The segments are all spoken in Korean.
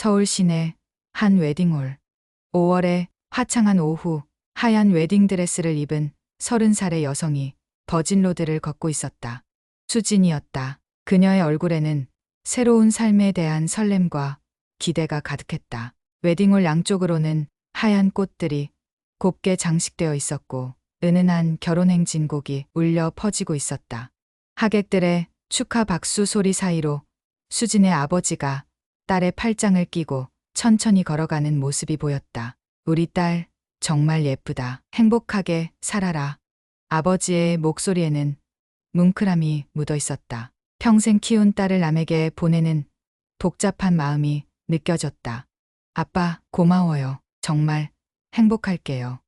서울 시내 한 웨딩홀. 5월의 화창한 오후, 하얀 웨딩드레스를 입은 30살의 여성이 버진로드를 걷고 있었다. 수진이었다. 그녀의 얼굴에는 새로운 삶에 대한 설렘과 기대가 가득했다. 웨딩홀 양쪽으로는 하얀 꽃들이 곱게 장식되어 있었고 은은한 결혼행진곡이 울려 퍼지고 있었다. 하객들의 축하 박수 소리 사이로 수진의 아버지가 딸의 팔짱을 끼고 천천히 걸어가는 모습이 보였다. 우리 딸, 정말 예쁘다. 행복하게 살아라. 아버지의 목소리에는 뭉클함이 묻어 있었다. 평생 키운 딸을 남에게 보내는 복잡한 마음이 느껴졌다. 아빠, 고마워요. 정말 행복할게요.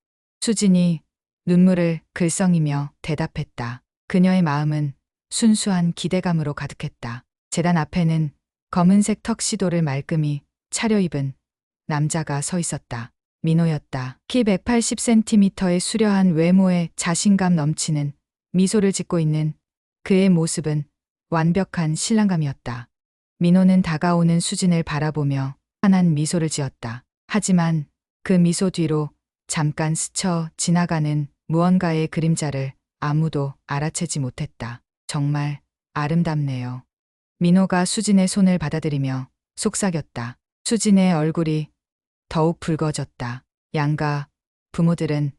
수진이 눈물을 글썽이며 대답했다. 그녀의 마음은 순수한 기대감으로 가득했다. 제단 앞에는 검은색 턱시도를 말끔히 차려입은 남자가 서 있었다. 민호였다. 키 180cm의 수려한 외모에 자신감 넘치는 미소를 짓고 있는 그의 모습은 완벽한 신랑감이었다. 민호는 다가오는 수진을 바라보며 환한 미소를 지었다. 하지만 그 미소 뒤로 잠깐 스쳐 지나가는 무언가의 그림자를 아무도 알아채지 못했다. 정말 아름답네요. 민호가 수진의 손을 받아들이며 속삭였다. 수진의 얼굴이 더욱 붉어졌다. 양가 부모들은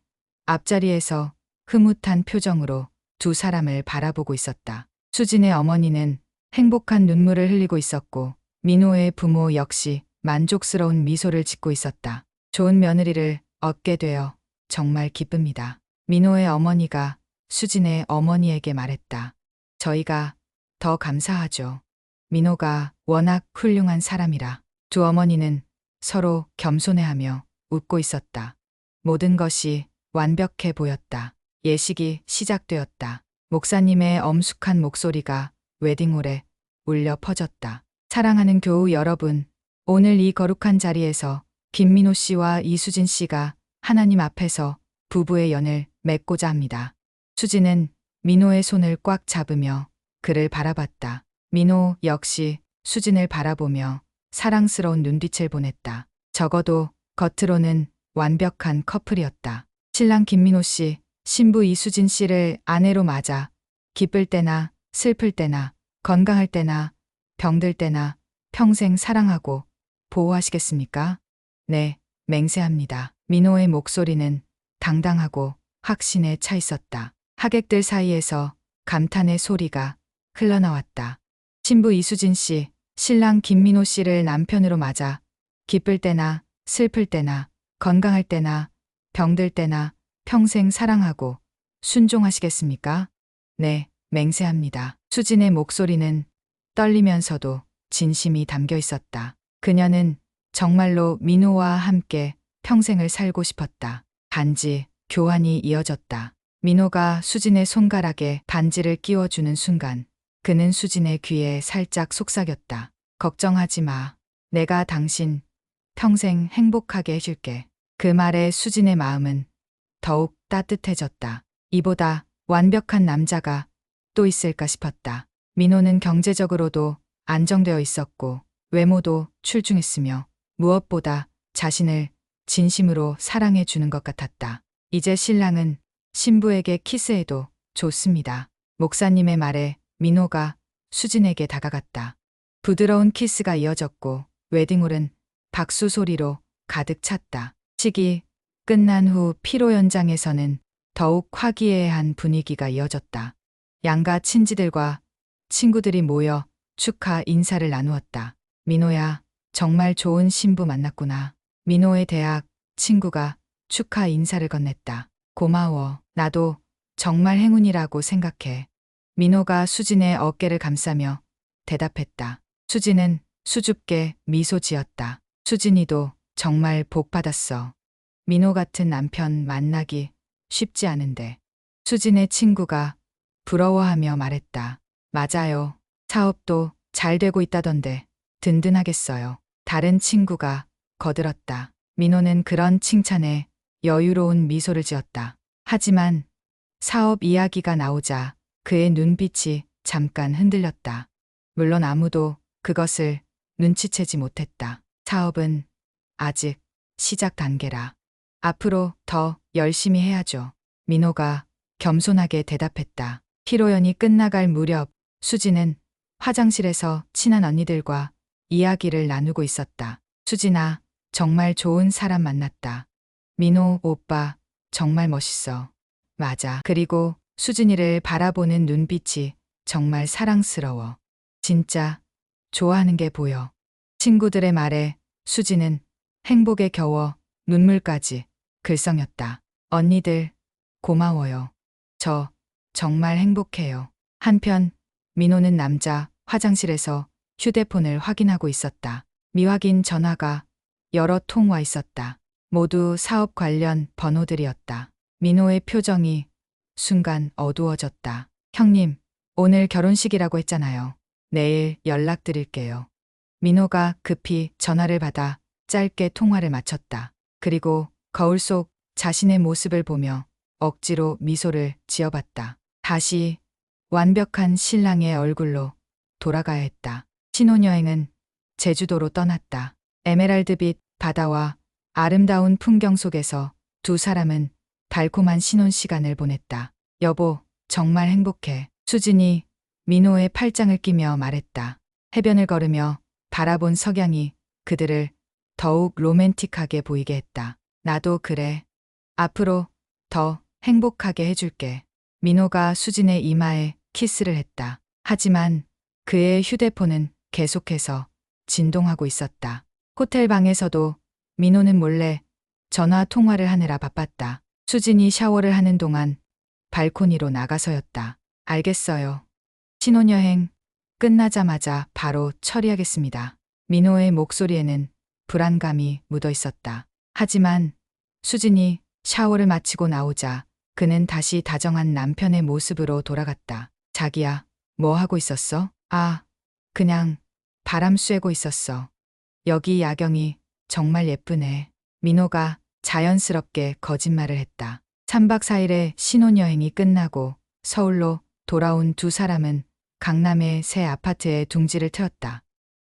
앞자리에서 흐뭇한 표정으로 두 사람을 바라보고 있었다. 수진의 어머니는 행복한 눈물을 흘리고 있었고 민호의 부모 역시 만족스러운 미소를 짓고 있었다. 좋은 며느리를 얻게 되어 정말 기쁩니다. 민호의 어머니가 수진의 어머니에게 말했다. 저희가 더 감사하죠. 민호가 워낙 훌륭한 사람이라. 두 어머니는 서로 겸손해하며 웃고 있었다. 모든 것이 완벽해 보였다. 예식이 시작되었다. 목사님의 엄숙한 목소리가 웨딩홀에 울려 퍼졌다. 사랑하는 교우 여러분, 오늘 이 거룩한 자리에서 김민호 씨와 이수진 씨가 하나님 앞에서 부부의 연을 맺고자 합니다. 수진은 민호의 손을 꽉 잡으며 그를 바라봤다. 민호 역시 수진을 바라보며 사랑스러운 눈빛을 보냈다. 적어도 겉으로는 완벽한 커플이었다. 신랑 김민호 씨, 신부 이수진 씨를 아내로 맞아 기쁠 때나 슬플 때나 건강할 때나 병들 때나 평생 사랑하고 보호하시겠습니까? 네, 맹세합니다. 민호의 목소리는 당당하고 확신에 차 있었다. 하객들 사이에서 감탄의 소리가 흘러나왔다. 신부 이수진 씨, 신랑 김민호 씨를 남편으로 맞아 기쁠 때나 슬플 때나 건강할 때나 병들 때나 평생 사랑하고 순종하시겠습니까? 네, 맹세합니다. 수진의 목소리는 떨리면서도 진심이 담겨 있었다. 그녀는 정말로 민호와 함께 평생을 살고 싶었다. 반지 교환이 이어졌다. 민호가 수진의 손가락에 반지를 끼워주는 순간 그는 수진의 귀에 살짝 속삭였다. 걱정하지 마. 내가 당신 평생 행복하게 해줄게. 그 말에 수진의 마음은 더욱 따뜻해졌다. 이보다 완벽한 남자가 또 있을까 싶었다. 민호는 경제적으로도 안정되어 있었고 외모도 출중했으며 무엇보다 자신을 진심으로 사랑해 주는 것 같았다. 이제 신랑은 신부에게 키스해도 좋습니다. 목사님의 말에 민호가 수진에게 다가갔다. 부드러운 키스가 이어졌고 웨딩홀은 박수 소리로 가득 찼다. 식이 끝난 후 피로 연장에서는 더욱 화기애애한 분위기가 이어졌다. 양가 친지들과 친구들이 모여 축하 인사를 나누었다. 민호야, 정말 좋은 신부 만났구나. 민호의 대학 친구가 축하 인사를 건넸다. 고마워. 나도 정말 행운이라고 생각해. 민호가 수진의 어깨를 감싸며 대답했다. 수진은 수줍게 미소 지었다. 수진이도 정말 복 받았어. 민호 같은 남편 만나기 쉽지 않은데. 수진의 친구가 부러워하며 말했다. 맞아요. 사업도 잘 되고 있다던데 든든하겠어요. 다른 친구가 거들었다. 민호는 그런 칭찬에 여유로운 미소를 지었다. 하지만 사업 이야기가 나오자 그의 눈빛이 잠깐 흔들렸다. 물론 아무도 그것을 눈치채지 못했다. 사업은 아직 시작 단계라. 앞으로 더 열심히 해야죠. 민호가 겸손하게 대답했다. 피로연이 끝나갈 무렵 수지는 화장실에서 친한 언니들과 이야기를 나누고 있었다. 수진아, 정말 좋은 사람 만났다. 민호 오빠, 정말 멋있어. 맞아. 그리고 수진이를 바라보는 눈빛이 정말 사랑스러워. 진짜 좋아하는 게 보여. 친구들의 말에 수지는 행복에 겨워 눈물까지 글썽였다. 언니들, 고마워요. 저 정말 행복해요. 한편 민호는 남자 화장실에서 휴대폰을 확인하고 있었다. 미확인 전화가 여러 통 와 있었다. 모두 사업 관련 번호들이었다. 민호의 표정이 순간 어두워졌다. 형님, 오늘 결혼식이라고 했잖아요. 내일 연락드릴게요. 민호가 급히 전화를 받아 짧게 통화를 마쳤다. 그리고 거울 속 자신의 모습을 보며 억지로 미소를 지어봤다. 다시 완벽한 신랑의 얼굴로 돌아가야 했다. 신혼여행은 제주도로 떠났다. 에메랄드빛 바다와 아름다운 풍경 속에서 두 사람은 달콤한 신혼 시간을 보냈다. 여보, 정말 행복해. 수진이 민호의 팔짱을 끼며 말했다. 해변을 걸으며 바라본 석양이 그들을 더욱 로맨틱하게 보이게 했다. 나도 그래. 앞으로 더 행복하게 해줄게. 민호가 수진의 이마에 키스를 했다. 하지만 그의 휴대폰은 계속해서 진동하고 있었다. 호텔 방에서도 민호는 몰래 전화 통화를 하느라 바빴다. 수진이 샤워를 하는 동안 발코니로 나가서였다. 알겠어요. 신혼여행 끝나자마자 바로 처리하겠습니다. 민호의 목소리에는 불안감이 묻어 있었다. 하지만 수진이 샤워를 마치고 나오자 그는 다시 다정한 남편의 모습으로 돌아갔다. 자기야, 뭐 하고 있었어? 아, 그냥 바람 쐬고 있었어. 여기 야경이 정말 예쁘네. 민호가 자연스럽게 거짓말을 했다. 3박 4일의 신혼여행이 끝나고 서울로 돌아온 두 사람은 강남의 새 아파트에 둥지를 트였다.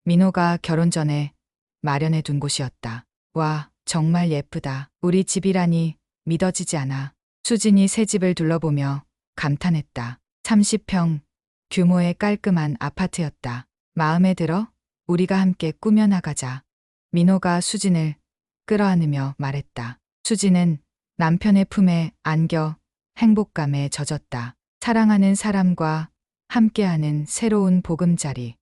민호가 결혼 전에 마련해 둔 곳이었다. 와, 정말 예쁘다. 우리 집이라니 믿어지지 않아. 수진이 새 집을 둘러보며 감탄했다. 30평 규모의 깔끔한 아파트였다. 마음에 들어? 우리가 함께 꾸며나가자. 민호가 수진을 끌어안으며 말했다. 수진은 남편의 품에 안겨 행복감에 젖었다. 사랑하는 사람과 함께하는 새로운 보금자리.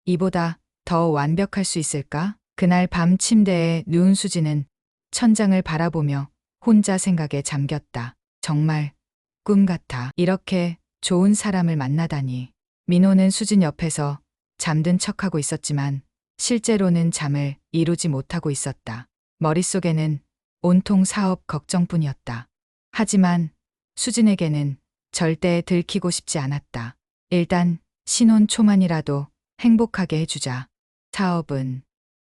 이보다 더 완벽할 수 있을까? 그날 밤 침대에 누운 수진은 천장을 바라보며 혼자 생각에 잠겼다. 정말 꿈 같아. 이렇게 좋은 사람을 만나다니. 민호는 수진 옆에서 잠든 척하고 있었지만 실제로는 잠을 이루지 못하고 있었다. 머릿속에는 온통 사업 걱정뿐이었다. 하지만 수진에게는 절대 들키고 싶지 않았다. 일단 신혼 초만이라도 행복하게 해주자. 사업은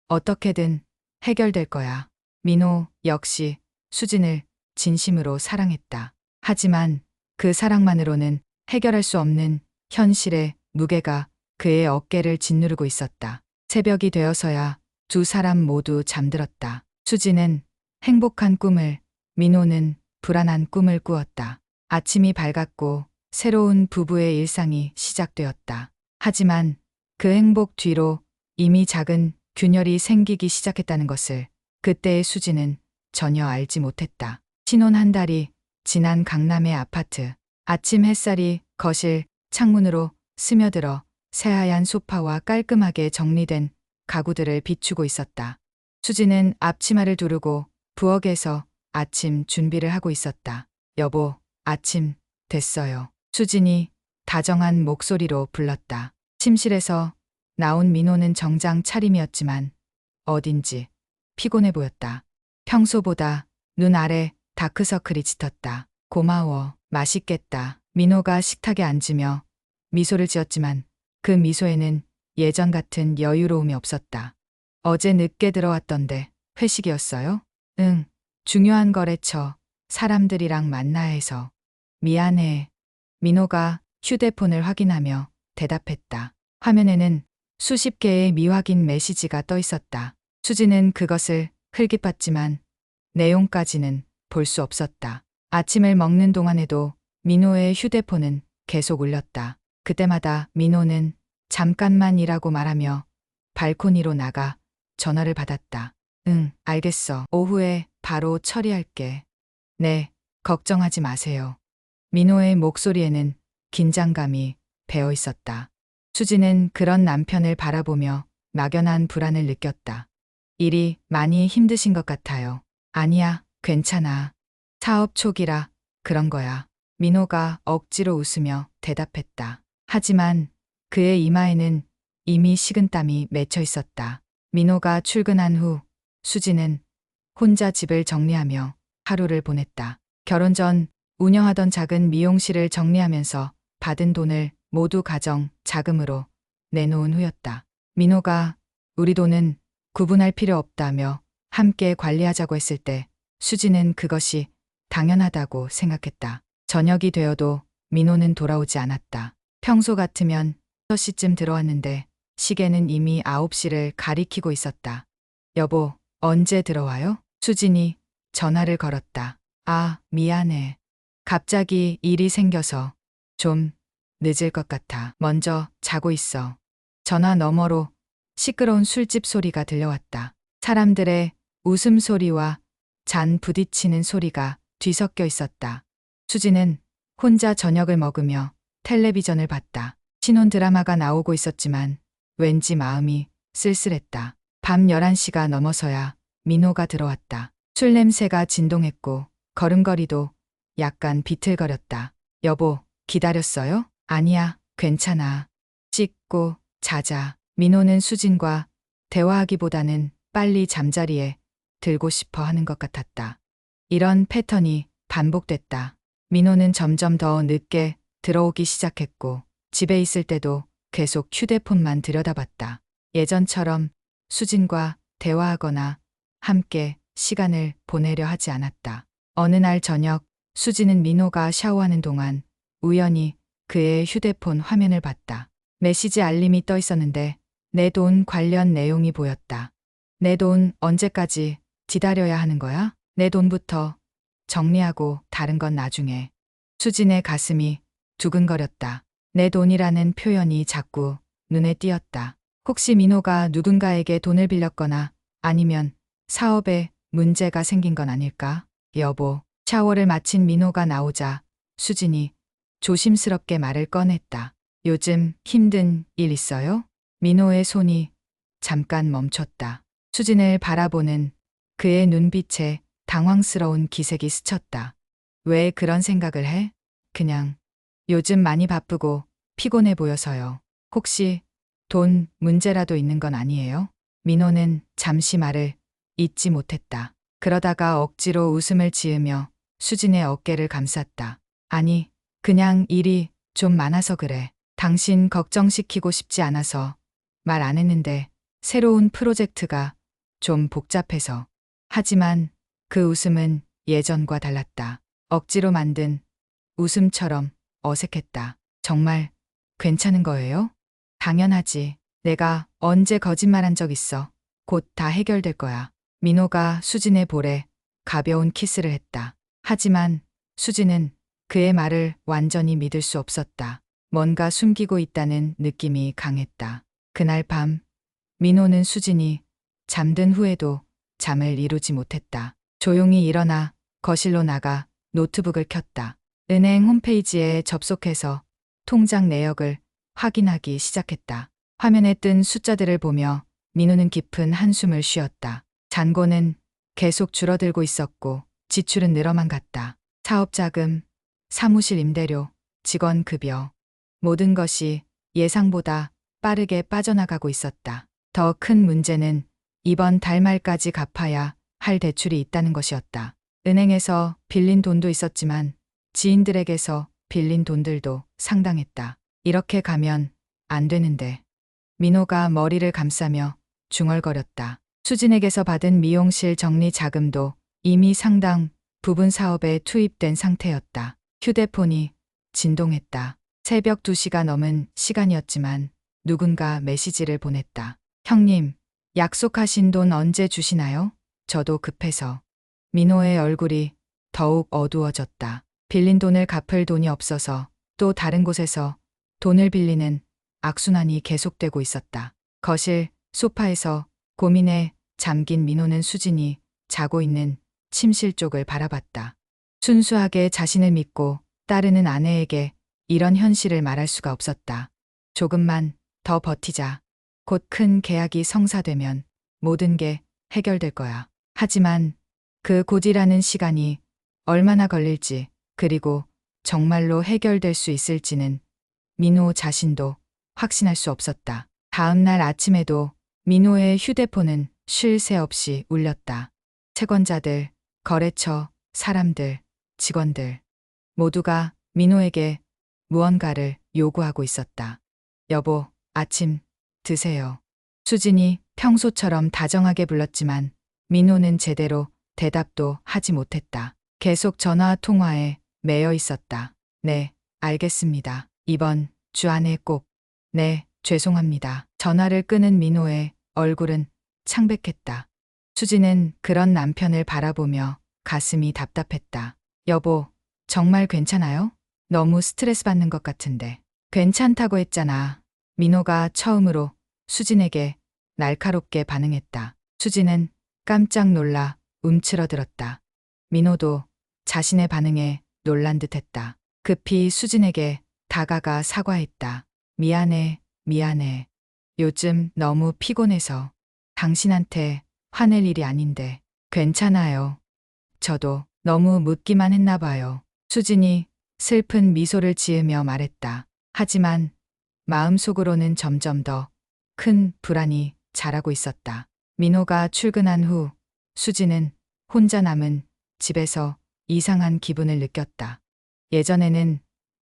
어떻게든 해결될 거야. 민호 역시 수진을 진심으로 사랑했다. 하지만 그 사랑만으로는 해결할 수 없는 현실의 무게가 그의 어깨를 짓누르고 있었다. 새벽이 되어서야 두 사람 모두 잠들었다. 수진은 행복한 꿈을, 민호는 불안한 꿈을 꾸었다. 아침이 밝았고 새로운 부부의 일상이 시작되었다. 하지만 그 행복 뒤로 이미 작은 균열이 생기기 시작했다는 것을 그때의 수진은 전혀 알지 못했다. 신혼 한 달이 지난 강남의 아파트. 아침 햇살이 거실 창문으로 스며들어 새하얀 소파와 깔끔하게 정리된 가구들을 비추고 있었다. 수진은 앞치마를 두르고 부엌에서 아침 준비를 하고 있었다. 여보, 아침 됐어요. 수진이 다정한 목소리로 불렀다. 침실에서 나온 민호는 정장 차림이었지만 어딘지 피곤해 보였다. 평소보다 눈 아래 다크서클이 짙었다. 고마워. 맛있겠다. 민호가 식탁에 앉으며 미소를 지었지만 그 미소에는 예전 같은 여유로움이 없었다. 어제 늦게 들어왔던데 회식이었어요? 응. 중요한 거래처 사람들이랑 만나야 해서. 미안해. 민호가 휴대폰을 확인하며 대답했다. 화면에는 수십 개의 미확인 메시지가 떠 있었다. 수지는 그것을 흘깃봤지만 내용까지는 볼 수 없었다. 아침을 먹는 동안에도 민호의 휴대폰은 계속 울렸다. 그때마다 민호는 잠깐만이라고 말하며 발코니로 나가 전화를 받았다. 응, 알겠어. 오후에 바로 처리할게. 네, 걱정하지 마세요. 민호의 목소리에는 긴장감이 배어 있었다. 수지는 그런 남편을 바라보며 막연한 불안을 느꼈다. 일이 많이 힘드신 것 같아요. 아니야, 괜찮아. 사업 초기라 그런 거야. 민호가 억지로 웃으며 대답했다. 하지만 그의 이마에는 이미 식은땀이 맺혀 있었다. 민호가 출근한 후 수지는 혼자 집을 정리하며 하루를 보냈다. 결혼 전 운영하던 작은 미용실을 정리하면서 받은 돈을 모두 가정 자금으로 내놓은 후였다. 민호가 우리 돈은 구분할 필요 없다며 함께 관리하자고 했을 때 수지는 그것이 당연하다고 생각했다. 저녁이 되어도 민호는 돌아오지 않았다. 평소 같으면 6시쯤 들어왔는데 시계는 이미 9시를 가리키고 있었다. 여보, 언제 들어와요? 수진이 전화를 걸었다. 아, 미안해. 갑자기 일이 생겨서 좀 늦을 것 같아. 먼저 자고 있어. 전화 너머로 시끄러운 술집 소리가 들려왔다. 사람들의 웃음소리와 잔 부딪히는 소리가 뒤섞여 있었다. 수지는 혼자 저녁을 먹으며 텔레비전을 봤다. 신혼 드라마가 나오고 있었지만 왠지 마음이 쓸쓸했다. 밤 11시가 넘어서야 민호가 들어왔다. 술 냄새가 진동했고 걸음걸이도 약간 비틀거렸다. 여보, 기다렸어요? 아니야, 괜찮아. 씻고 자자. 민호는 수진과 대화하기보다는 빨리 잠자리에 들고 싶어 하는 것 같았다. 이런 패턴이 반복됐다. 민호는 점점 더 늦게 들어오기 시작했고 집에 있을 때도 계속 휴대폰만 들여다봤다. 예전처럼 수진과 대화하거나 함께 시간을 보내려 하지 않았다. 어느 날 저녁 수지는 민호가 샤워하는 동안 우연히 그의 휴대폰 화면을 봤다. 메시지 알림이 떠 있었는데 내 돈 관련 내용이 보였다. 내 돈 언제까지 기다려야 하는 거야? 내 돈부터 정리하고 다른 건 나중에. 수진의 가슴이 두근거렸다. 내 돈이라는 표현이 자꾸 눈에 띄었다. 혹시 민호가 누군가에게 돈을 빌렸거나 아니면 사업에 문제가 생긴 건 아닐까? 여보, 샤워를 마친 민호가 나오자 수진이 조심스럽게 말을 꺼냈다. 요즘 힘든 일 있어요? 민호의 손이 잠깐 멈췄다. 수진을 바라보는 그의 눈빛에 당황스러운 기색이 스쳤다. 왜 그런 생각을 해? 그냥 요즘 많이 바쁘고 피곤해 보여서요. 혹시 돈 문제라도 있는 건 아니에요? 민호는 잠시 말을 잇지 못했다. 그러다가 억지로 웃음을 지으며 수진의 어깨를 감쌌다. 아니, 그냥 일이 좀 많아서 그래. 당신 걱정시키고 싶지 않아서 말 안 했는데 새로운 프로젝트가 좀 복잡해서. 하지만 그 웃음은 예전과 달랐다. 억지로 만든 웃음처럼 어색했다. 정말 괜찮은 거예요? 당연하지. 내가 언제 거짓말한 적 있어. 곧 다 해결될 거야. 민호가 수진의 볼에 가벼운 키스를 했다. 하지만 수진은 그의 말을 완전히 믿을 수 없었다. 뭔가 숨기고 있다는 느낌이 강했다. 그날 밤 민호는 수진이 잠든 후에도 잠을 이루지 못했다. 조용히 일어나 거실로 나가 노트북을 켰다. 은행 홈페이지에 접속해서 통장 내역을 확인하기 시작했다. 화면에 뜬 숫자들을 보며 민호는 깊은 한숨을 쉬었다. 잔고는 계속 줄어들고 있었고 지출은 늘어만 갔다. 사업자금, 사무실 임대료, 직원 급여. 모든 것이 예상보다 빠르게 빠져나가고 있었다. 더 큰 문제는 이번 달 말까지 갚아야 할 대출이 있다는 것이었다. 은행에서 빌린 돈도 있었지만 지인들에게서 빌린 돈들도 상당했다. 이렇게 가면 안 되는데. 민호가 머리를 감싸며 중얼거렸다. 수진에게서 받은 미용실 정리 자금도 이미 상당 부분 사업에 투입된 상태였다. 휴대폰이 진동했다. 새벽 2시가 넘은 시간이었지만 누군가 메시지를 보냈다. 형님, 약속하신 돈 언제 주시나요? 저도 급해서. 민호의 얼굴이 더욱 어두워졌다. 빌린 돈을 갚을 돈이 없어서 또 다른 곳에서 돈을 빌리는 악순환이 계속되고 있었다. 거실 소파에서 고민에 잠긴 민호는 수진이 자고 있는 침실 쪽을 바라봤다. 순수하게 자신을 믿고 따르는 아내에게 이런 현실을 말할 수가 없었다. 조금만 더 버티자. 곧 큰 계약이 성사되면 모든 게 해결될 거야. 하지만 그 곧이라는 시간이 얼마나 걸릴지, 그리고 정말로 해결될 수 있을지는 민호 자신도 확신할 수 없었다. 다음 날 아침에도 민호의 휴대폰은 쉴 새 없이 울렸다. 채권자들, 거래처, 사람들, 직원들 모두가 민호에게 무언가를 요구하고 있었다. 여보, 아침 드세요. 수진이 평소처럼 다정하게 불렀지만 민호는 제대로 대답도 하지 못했다. 계속 전화 통화에 매여 있었다. 네, 알겠습니다. 이번 주 안에 꼭. 네, 죄송합니다. 전화를 끄는 민호의 얼굴은 창백했다. 수진은 그런 남편을 바라보며 가슴이 답답했다. 여보, 정말 괜찮아요? 너무 스트레스 받는 것 같은데. 괜찮다고 했잖아. 민호가 처음으로 수진에게 날카롭게 반응했다. 수진은 깜짝 놀라 움츠러들었다. 민호도 자신의 반응에 놀란 듯했다. 급히 수진에게 다가가 사과했다. 미안해, 미안해. 요즘 너무 피곤해서 당신한테 화낼 일이 아닌데. 괜찮아요. 저도 너무 묻기만 했나 봐요. 수진이 슬픈 미소를 지으며 말했다. 하지만 마음속으로는 점점 더 큰 불안이 자라고 있었다. 민호가 출근한 후 수진은 혼자 남은 집에서 이상한 기분을 느꼈다. 예전에는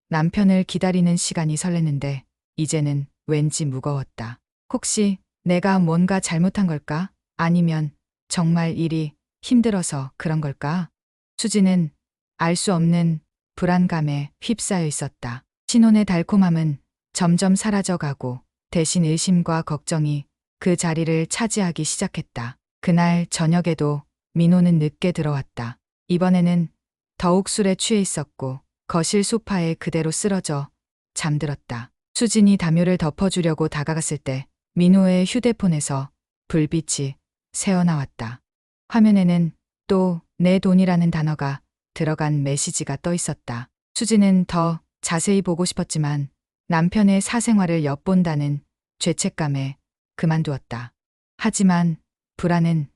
남편을 기다리는 시간이 설레는데 이제는 왠지 무거웠다. 혹시 내가 뭔가 잘못한 걸까? 아니면 정말 일이 힘들어서 그런 걸까? 수진은 알 수 없는 불안감에 휩싸여 있었다. 신혼의 달콤함은 점점 사라져가고 대신 의심과 걱정이 그 자리를 차지하기 시작했다. 그날 저녁에도 민호는 늦게 들어왔다. 이번에는 더욱 술에 취해 있었고 거실 소파에 그대로 쓰러져 잠들었다. 수진이 담요를 덮어주려고 다가갔을 때 민호의 휴대폰에서 불빛이 새어나왔다. 화면에는 또 내 돈이라는 단어가 들어간 메시지가 떠 있었다. 수진은 더 자세히 보고 싶었지만 남편의 사생활을 엿본다는 죄책감에 그만두었다. 하지만 불안은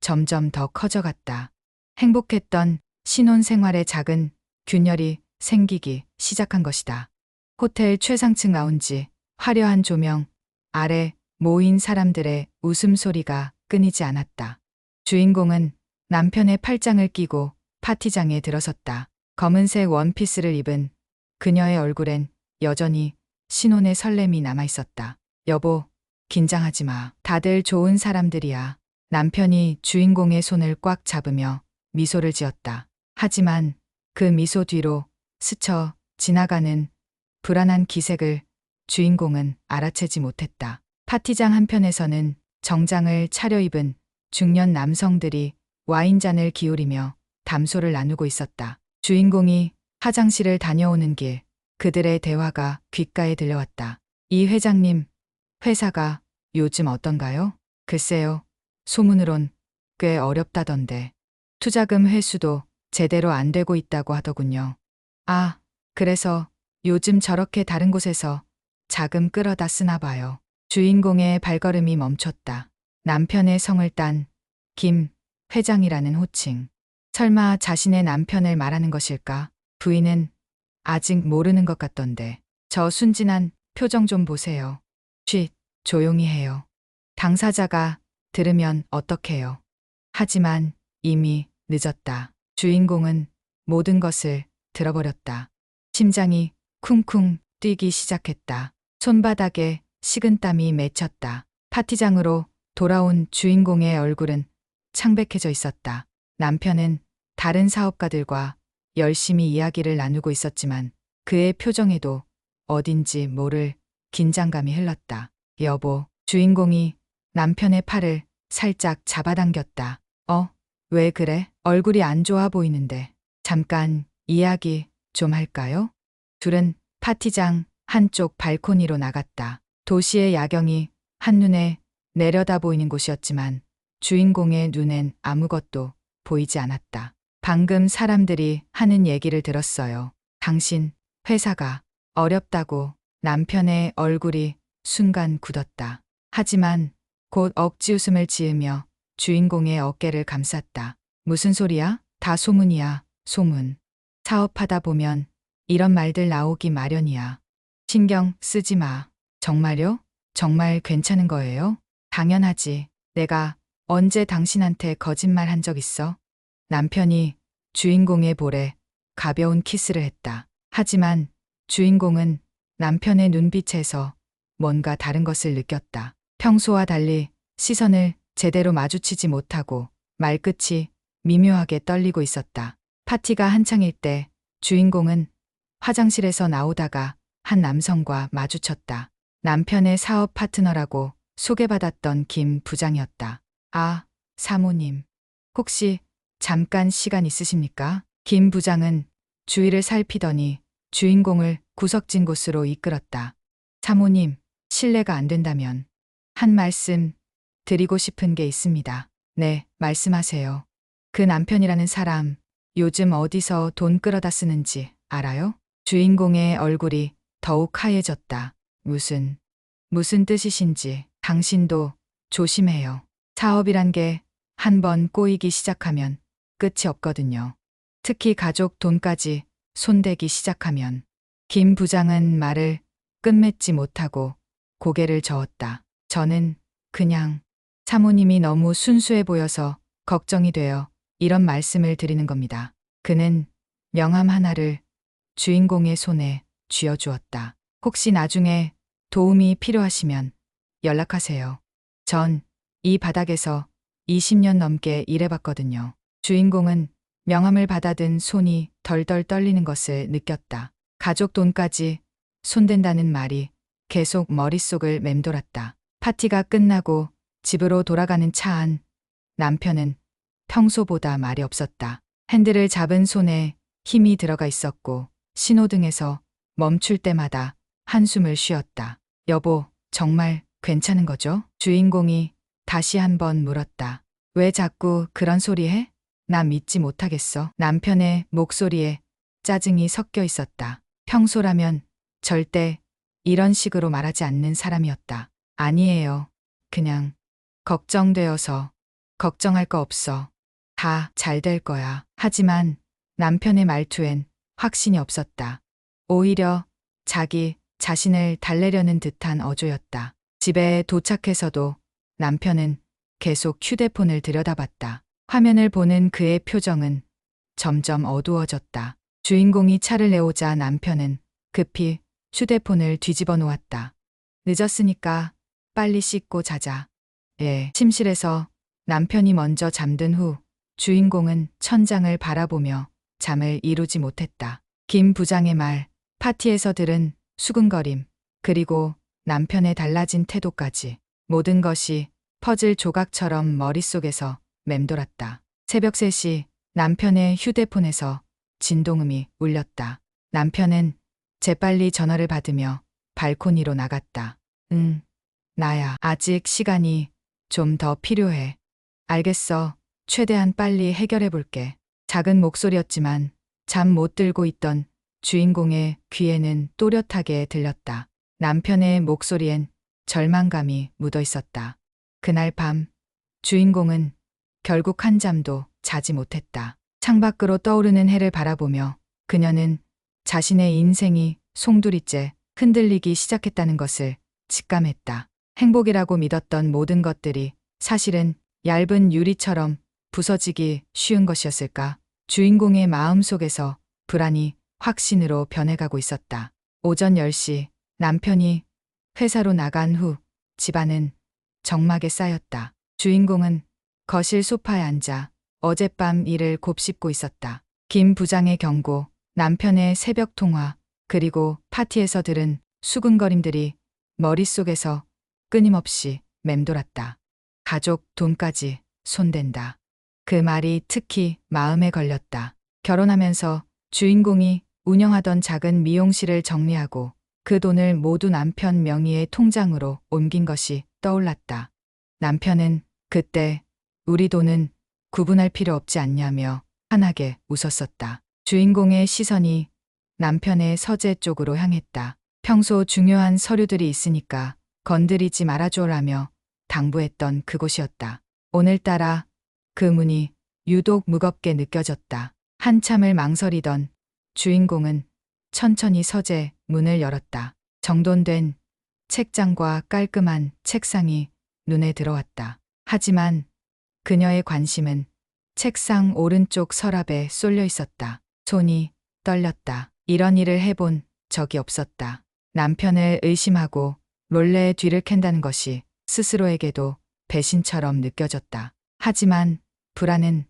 점점 더 커져갔다. 행복했던 신혼생활의 작은 균열이 생기기 시작한 것이다. 호텔 최상층 라운지, 화려한 조명 아래 모인 사람들의 웃음소리가 끊이지 않았다. 주인공은 남편의 팔짱을 끼고 파티장에 들어섰다. 검은색 원피스를 입은 그녀의 얼굴엔 여전히 신혼의 설렘이 남아있었다. 여보, 긴장하지 마. 다들 좋은 사람들이야. 남편이 주인공의 손을 꽉 잡으며 미소를 지었다. 하지만 그 미소 뒤로 스쳐 지나가는 불안한 기색을 주인공은 알아채지 못했다. 파티장 한편에서는 정장을 차려입은 중년 남성들이 와인잔을 기울이며 담소를 나누고 있었다. 주인공이 화장실을 다녀오는 길, 그들의 대화가 귓가에 들려왔다. 이 회장님, 회사가 요즘 어떤가요? 글쎄요, 소문으론 꽤 어렵다던데. 투자금 회수도 제대로 안 되고 있다고 하더군요. 아, 그래서 요즘 저렇게 다른 곳에서 자금 끌어다 쓰나 봐요. 주인공의 발걸음이 멈췄다. 남편의 성을 딴 김 회장이라는 호칭. 설마 자신의 남편을 말하는 것일까? 부인은 아직 모르는 것 같던데. 저 순진한 표정 좀 보세요. 쉿, 조용히 해요. 당사자가 들으면 어떡해요. 하지만 이미 늦었다. 주인공은 모든 것을 들어버렸다. 심장이 쿵쿵 뛰기 시작했다. 손바닥에 식은땀이 맺혔다. 파티장으로 돌아온 주인공의 얼굴은 창백해져 있었다. 남편은 다른 사업가들과 열심히 이야기를 나누고 있었지만 그의 표정에도 어딘지 모를 긴장감이 흘렀다. 여보, 주인공이 남편의 팔을 살짝 잡아당겼다. 왜 그래? 얼굴이 안 좋아 보이는데. 잠깐 이야기 좀 할까요? 둘은 파티장 한쪽 발코니로 나갔다. 도시의 야경이 한눈에 내려다 보이는 곳이었지만 주인공의 눈엔 아무것도 보이지 않았다. 방금 사람들이 하는 얘기를 들었어요. 당신 회사가 어렵다고. 남편의 얼굴이 순간 굳었다. 하지만 곧 억지 웃음을 지으며 주인공의 어깨를 감쌌다. 무슨 소리야? 다 소문이야, 소문. 사업하다 보면 이런 말들 나오기 마련이야. 신경 쓰지 마. 정말요? 정말 괜찮은 거예요? 당연하지. 내가 언제 당신한테 거짓말 한 적 있어? 남편이 주인공의 볼에 가벼운 키스를 했다. 하지만 주인공은 남편의 눈빛에서 뭔가 다른 것을 느꼈다. 평소와 달리 시선을 제대로 마주치지 못하고 말끝이 미묘하게 떨리고 있었다. 파티가 한창일 때 주인공은 화장실에서 나오다가 한 남성과 마주쳤다. 남편의 사업 파트너라고 소개받았던 김 부장이었다. 아, 사모님. 혹시 잠깐 시간 있으십니까? 김 부장은 주위를 살피더니 주인공을 구석진 곳으로 이끌었다. 사모님, 실례가 안 된다면 한 말씀 드리고 싶은 게 있습니다. 네, 말씀하세요. 그 남편이라는 사람 요즘 어디서 돈 끌어다 쓰는지 알아요? 주인공의 얼굴이 더욱 하얘졌다. 무슨 뜻이신지 당신도 조심해요. 사업이란 게 한 번 꼬이기 시작하면 끝이 없거든요. 특히 가족 돈까지 손대기 시작하면. 김 부장은 말을 끝맺지 못하고 고개를 저었다. 저는 그냥 사모님이 너무 순수해 보여서 걱정이 되어 이런 말씀을 드리는 겁니다. 그는 명함 하나를 주인공의 손에 쥐어주었다. 혹시 나중에 도움이 필요하시면 연락하세요. 전 이 바닥에서 20년 넘게 일해봤거든요. 주인공은 명함을 받아든 손이 덜덜 떨리는 것을 느꼈다. 가족 돈까지 손댄다는 말이 계속 머릿속을 맴돌았다. 파티가 끝나고 집으로 돌아가는 차 안. 남편은 평소보다 말이 없었다. 핸들을 잡은 손에 힘이 들어가 있었고 신호등에서 멈출 때마다 한숨을 쉬었다. 여보, 정말 괜찮은 거죠? 주인공이 다시 한번 물었다. 왜 자꾸 그런 소리 해? 나 믿지 못하겠어. 남편의 목소리에 짜증이 섞여 있었다. 평소라면 절대 이런 식으로 말하지 않는 사람이었다. 아니에요. 그냥 걱정되어서. 걱정할 거 없어. 다 잘 될 거야. 하지만 남편의 말투엔 확신이 없었다. 오히려 자기 자신을 달래려는 듯한 어조였다. 집에 도착해서도 남편은 계속 휴대폰을 들여다봤다. 화면을 보는 그의 표정은 점점 어두워졌다. 주인공이 차를 내오자 남편은 급히 휴대폰을 뒤집어 놓았다. 늦었으니까 빨리 씻고 자자. 예. 침실에서 남편이 먼저 잠든 후 주인공은 천장을 바라보며 잠을 이루지 못했다. 김 부장의 말, 파티에서 들은 수근거림, 그리고 남편의 달라진 태도까지 모든 것이 퍼즐 조각처럼 머릿속에서 맴돌았다. 새벽 3시 남편의 휴대폰에서 진동음이 울렸다. 남편은 재빨리 전화를 받으며 발코니로 나갔다. 응, 나야. 아직 시간이 좀 더 필요해. 알겠어. 최대한 빨리 해결해 볼게. 작은 목소리였지만 잠 못 들고 있던 주인공의 귀에는 또렷하게 들렸다. 남편의 목소리엔 절망감이 묻어 있었다. 그날 밤 주인공은 결국 한잠도 자지 못했다. 창밖으로 떠오르는 해를 바라보며 그녀는 자신의 인생이 송두리째 흔들리기 시작했다는 것을 직감했다. 행복이라고 믿었던 모든 것들이 사실은 얇은 유리처럼 부서지기 쉬운 것이었을까? 주인공의 마음속에서 불안이 확신으로 변해가고 있었다. 오전 10시 남편이 회사로 나간 후 집안은 적막에 쌓였다. 주인공은 거실 소파에 앉아 어젯밤 일을 곱씹고 있었다. 김 부장의 경고, 남편의 새벽 통화, 그리고 파티에서 들은 수근거림들이 머릿속에서 끊임없이 맴돌았다. 가족 돈까지 손댄다. 그 말이 특히 마음에 걸렸다. 결혼하면서 주인공이 운영하던 작은 미용실을 정리하고 그 돈을 모두 남편 명의의 통장으로 옮긴 것이 떠올랐다. 남편은 그때 우리 돈은 구분할 필요 없지 않냐며 환하게 웃었었다. 주인공의 시선이 남편의 서재 쪽으로 향했다. 평소 중요한 서류들이 있으니까 건드리지 말아줘라며 당부했던 그곳이었다. 오늘따라 그 문이 유독 무겁게 느껴졌다. 한참을 망설이던 주인공은 천천히 서재 문을 열었다. 정돈된 책장과 깔끔한 책상이 눈에 들어왔다. 하지만 그녀의 관심은 책상 오른쪽 서랍에 쏠려 있었다. 손이 떨렸다. 이런 일을 해본 적이 없었다. 남편을 의심하고 몰래 뒤를 캔다는 것이 스스로에게도 배신처럼 느껴졌다. 하지만 불안은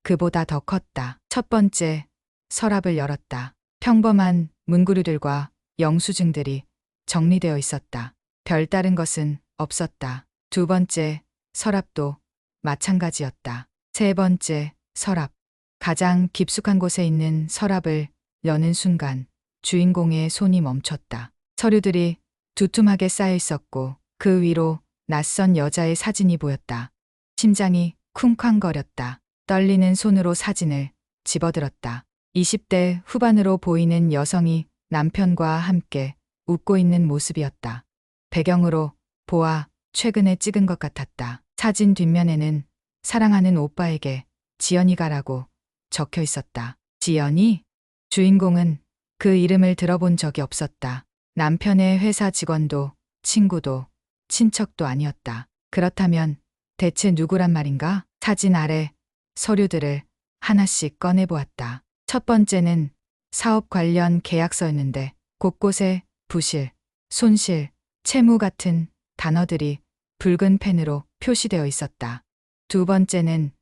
그보다 더 컸다. 첫 번째, 서랍을 열었다. 평범한 문구류들과 영수증들이 정리되어 있었다. 별다른 것은 없었다. 두 번째, 서랍도 마찬가지였다. 세 번째, 서랍. 가장 깊숙한 곳에 있는 서랍을 여는 순간 주인공의 손이 멈췄다. 서류들이 두툼하게 쌓여 있었고 그 위로 낯선 여자의 사진이 보였다. 심장이 쿵쾅거렸다. 떨리는 손으로 사진을 집어들었다. 20대 후반으로 보이는 여성이 남편과 함께 웃고 있는 모습이었다. 배경으로 보아 최근에 찍은 것 같았다. 사진 뒷면에는 사랑하는 오빠에게 지연이가라고 적혀 있었다. 지연이? 주인공은 그 이름을 들어본 적이 없었다. 남편의 회사 직원도 친구도 친척도 아니었다. 그렇다면 대체 누구란 말인가? 사진 아래 서류들을 하나씩 꺼내보았다. 첫 번째는 사업 관련 계약서였는데 곳곳에 부실, 손실, 채무 같은 단어들이 붉은 펜으로 표시되어 있었다. 두 번째는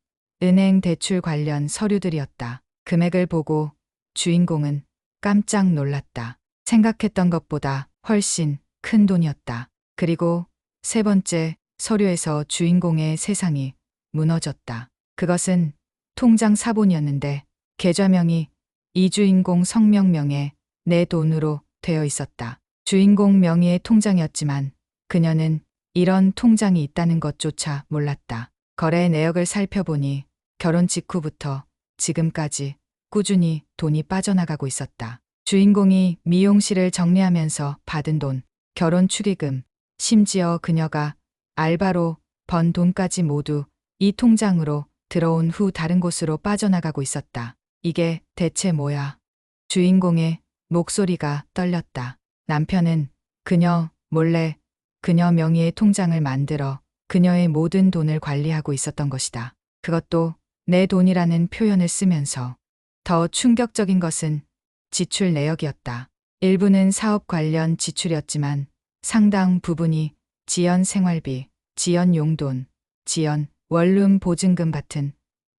은행 대출 관련 서류들이었다. 금액을 보고 주인공은 깜짝 놀랐다. 생각했던 것보다 훨씬 큰 돈이었다. 그리고 세 번째 서류에서 주인공의 세상이 무너졌다. 그것은 통장 사본이었는데 계좌명이 이 주인공 성명명에 내 돈으로 되어 있었다. 주인공 명의의 통장이었지만 그녀는 이런 통장이 있다는 것조차 몰랐다. 거래 내역을 살펴보니 결혼 직후부터 지금까지 꾸준히 돈이 빠져나가고 있었다. 주인공이 미용실을 정리하면서 받은 돈, 결혼 축의금, 심지어 그녀가 알바로 번 돈까지 모두 이 통장으로 들어온 후 다른 곳으로 빠져나가고 있었다. 이게 대체 뭐야? 주인공의 목소리가 떨렸다. 남편은 그녀 몰래 그녀 명의의 통장을 만들어 그녀의 모든 돈을 관리하고 있었던 것이다. 그것도 내 돈이라는 표현을 쓰면서. 더 충격적인 것은 지출 내역이었다. 일부는 사업 관련 지출이었지만 상당 부분이 지연 생활비, 지연 용돈, 지연 원룸 보증금 같은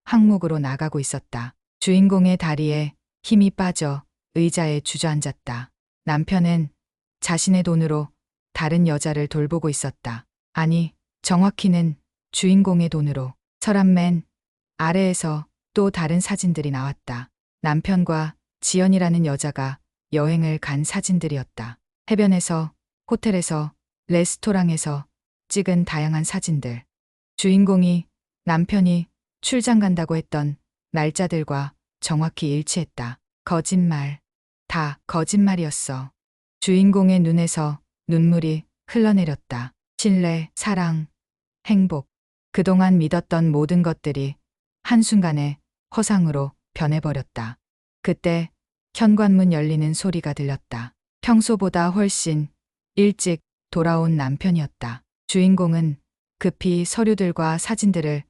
항목으로 나가고 있었다. 주인공의 다리에 힘이 빠져 의자에 주저앉았다. 남편은 자신의 돈으로 다른 여자를 돌보고 있었다. 아니, 정확히는 주인공의 돈으로. 서랍 맨 아래에서 또 다른 사진들이 나왔다. 남편과 지연이라는 여자가 여행을 간 사진들이었다. 해변에서, 호텔에서, 레스토랑에서 찍은 다양한 사진들. 주인공이 남편이 출장 간다고 했던 날짜들과 정확히 일치했다. 거짓말. 다 거짓말이었어. 주인공의 눈에서 눈물이 흘러내렸다. 신뢰, 사랑, 행복. 그동안 믿었던 모든 것들이 한순간에 허상으로 변해버렸다. 그때 현관문 열리는 소리가 들렸다. 평소보다 훨씬 일찍 돌아온 남편이었다. 주인공은 급히 서류들과 사진들을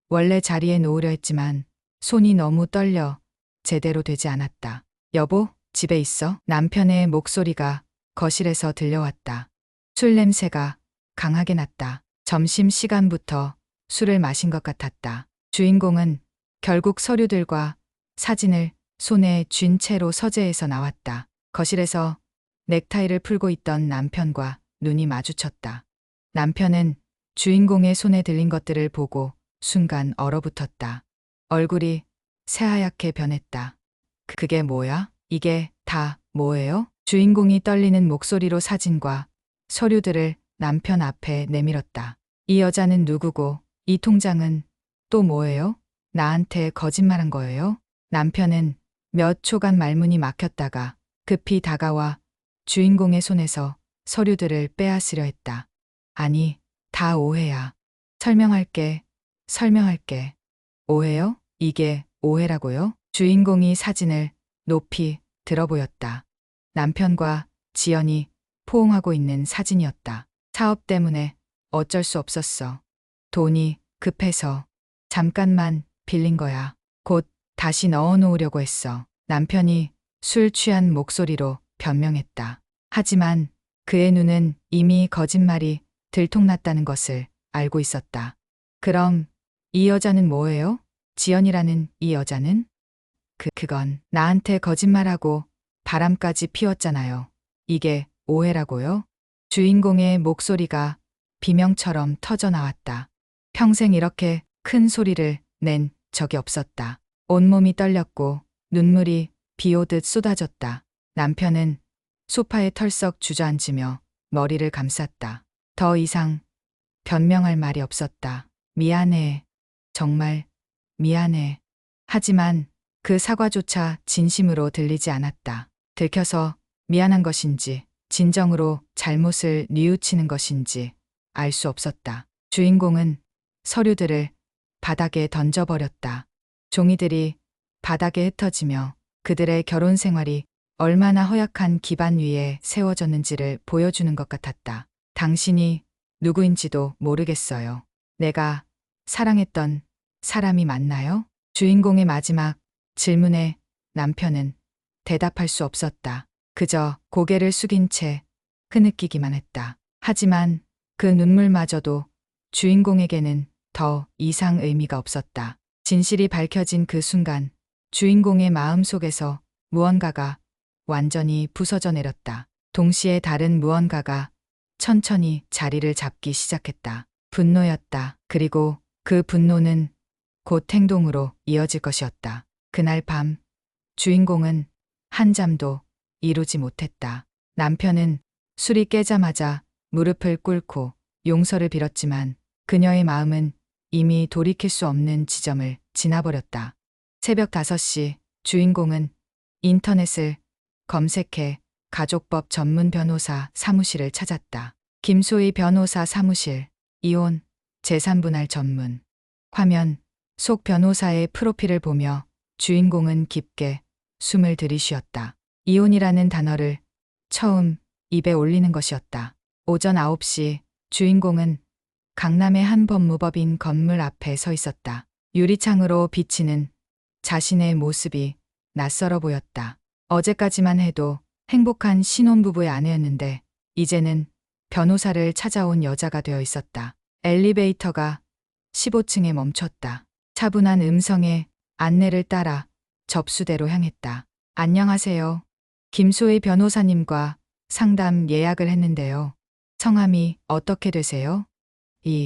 원래 자리에 놓으려 했지만 손이 너무 떨려 제대로 되지 않았다. 여보, 집에 있어? 남편의 목소리가 거실에서 들려왔다. 술 냄새가 강하게 났다. 점심시간부터 술을 마신 것 같았다. 주인공은 결국 서류들과 사진을 손에 쥔 채로 서재에서 나왔다. 거실에서 넥타이를 풀고 있던 남편과 눈이 마주쳤다. 남편은 주인공의 손에 들린 것들을 보고 순간 얼어붙었다. 얼굴이 새하얗게 변했다. 그게 뭐야? 이게 다 뭐예요? 주인공이 떨리는 목소리로 사진과 서류들을 남편 앞에 내밀었다. 이 여자는 누구고 이 통장은 또 뭐예요? 나한테 거짓말한 거예요? 남편은 몇 초간 말문이 막혔다가 급히 다가와 주인공의 손에서 서류들을 빼앗으려 했다. 아니, 다 오해야. 설명할게. 오해요? 이게 오해라고요? 주인공이 사진을 높이 들어 보였다. 남편과 지연이 포옹하고 있는 사진이었다. 사업 때문에 어쩔 수 없었어. 돈이 급해서 잠깐만 빌린 거야. 곧 다시 넣어 놓으려고 했어. 남편이 술 취한 목소리로 변명했다. 하지만 그의 눈은 이미 거짓말이 들통났다는 것을 알고 있었다. 그럼 이 여자는 뭐예요? 지연이라는 이 여자는? 그건 나한테 거짓말하고 바람까지 피웠잖아요. 이게 오해라고요? 주인공의 목소리가 비명처럼 터져 나왔다. 평생 이렇게 큰 소리를 낸 적이 없었다. 온몸이 떨렸고 눈물이 비 오듯 쏟아졌다. 남편은 소파에 털썩 주저앉으며 머리를 감쌌다. 더 이상 변명할 말이 없었다. 미안해. 정말 미안해. 하지만 그 사과조차 진심으로 들리지 않았다. 들켜서 미안한 것인지 진정으로 잘못을 뉘우치는 것인지 알 수 없었다. 주인공은 서류들을 바닥에 던져버렸다. 종이들이 바닥에 흩어지며 그들의 결혼 생활이 얼마나 허약한 기반 위에 세워졌는지를 보여주는 것 같았다. 당신이 누구인지도 모르겠어요. 내가 사랑했던 사람이 맞나요? 주인공의 마지막 질문에 남편은 대답할 수 없었다. 그저 고개를 숙인 채 흐느끼기만 했다. 하지만 그 눈물마저도 주인공에게는 더 이상 의미가 없었다. 진실이 밝혀진 그 순간 주인공의 마음 속에서 무언가가 완전히 부서져 내렸다. 동시에 다른 무언가가 천천히 자리를 잡기 시작했다. 분노였다. 그리고 그 분노는 곧 행동으로 이어질 것이었다. 그날 밤 주인공은 한잠도 이루지 못했다. 남편은 술이 깨자마자 무릎을 꿇고 용서를 빌었지만 그녀의 마음은 이미 돌이킬 수 없는 지점을 지나버렸다. 새벽 5시 주인공은 인터넷을 검색해 가족법 전문 변호사 사무실을 찾았다. 김소희 변호사 사무실, 이혼, 재산분할 전문. 화면 속 변호사의 프로필을 보며 주인공은 깊게 숨을 들이쉬었다. 이혼이라는 단어를 처음 입에 올리는 것이었다. 오전 9시 주인공은 강남의 한 법무법인 건물 앞에 서 있었다. 유리창으로 비치는 자신의 모습이 낯설어 보였다. 어제까지만 해도 행복한 신혼부부의 아내였는데 이제는 변호사를 찾아온 여자가 되어 있었다. 엘리베이터가 15층에 멈췄다. 차분한 음성의 안내를 따라 접수대로 향했다. 안녕하세요. 김소희 변호사님과 상담 예약을 했는데요. 성함이 어떻게 되세요?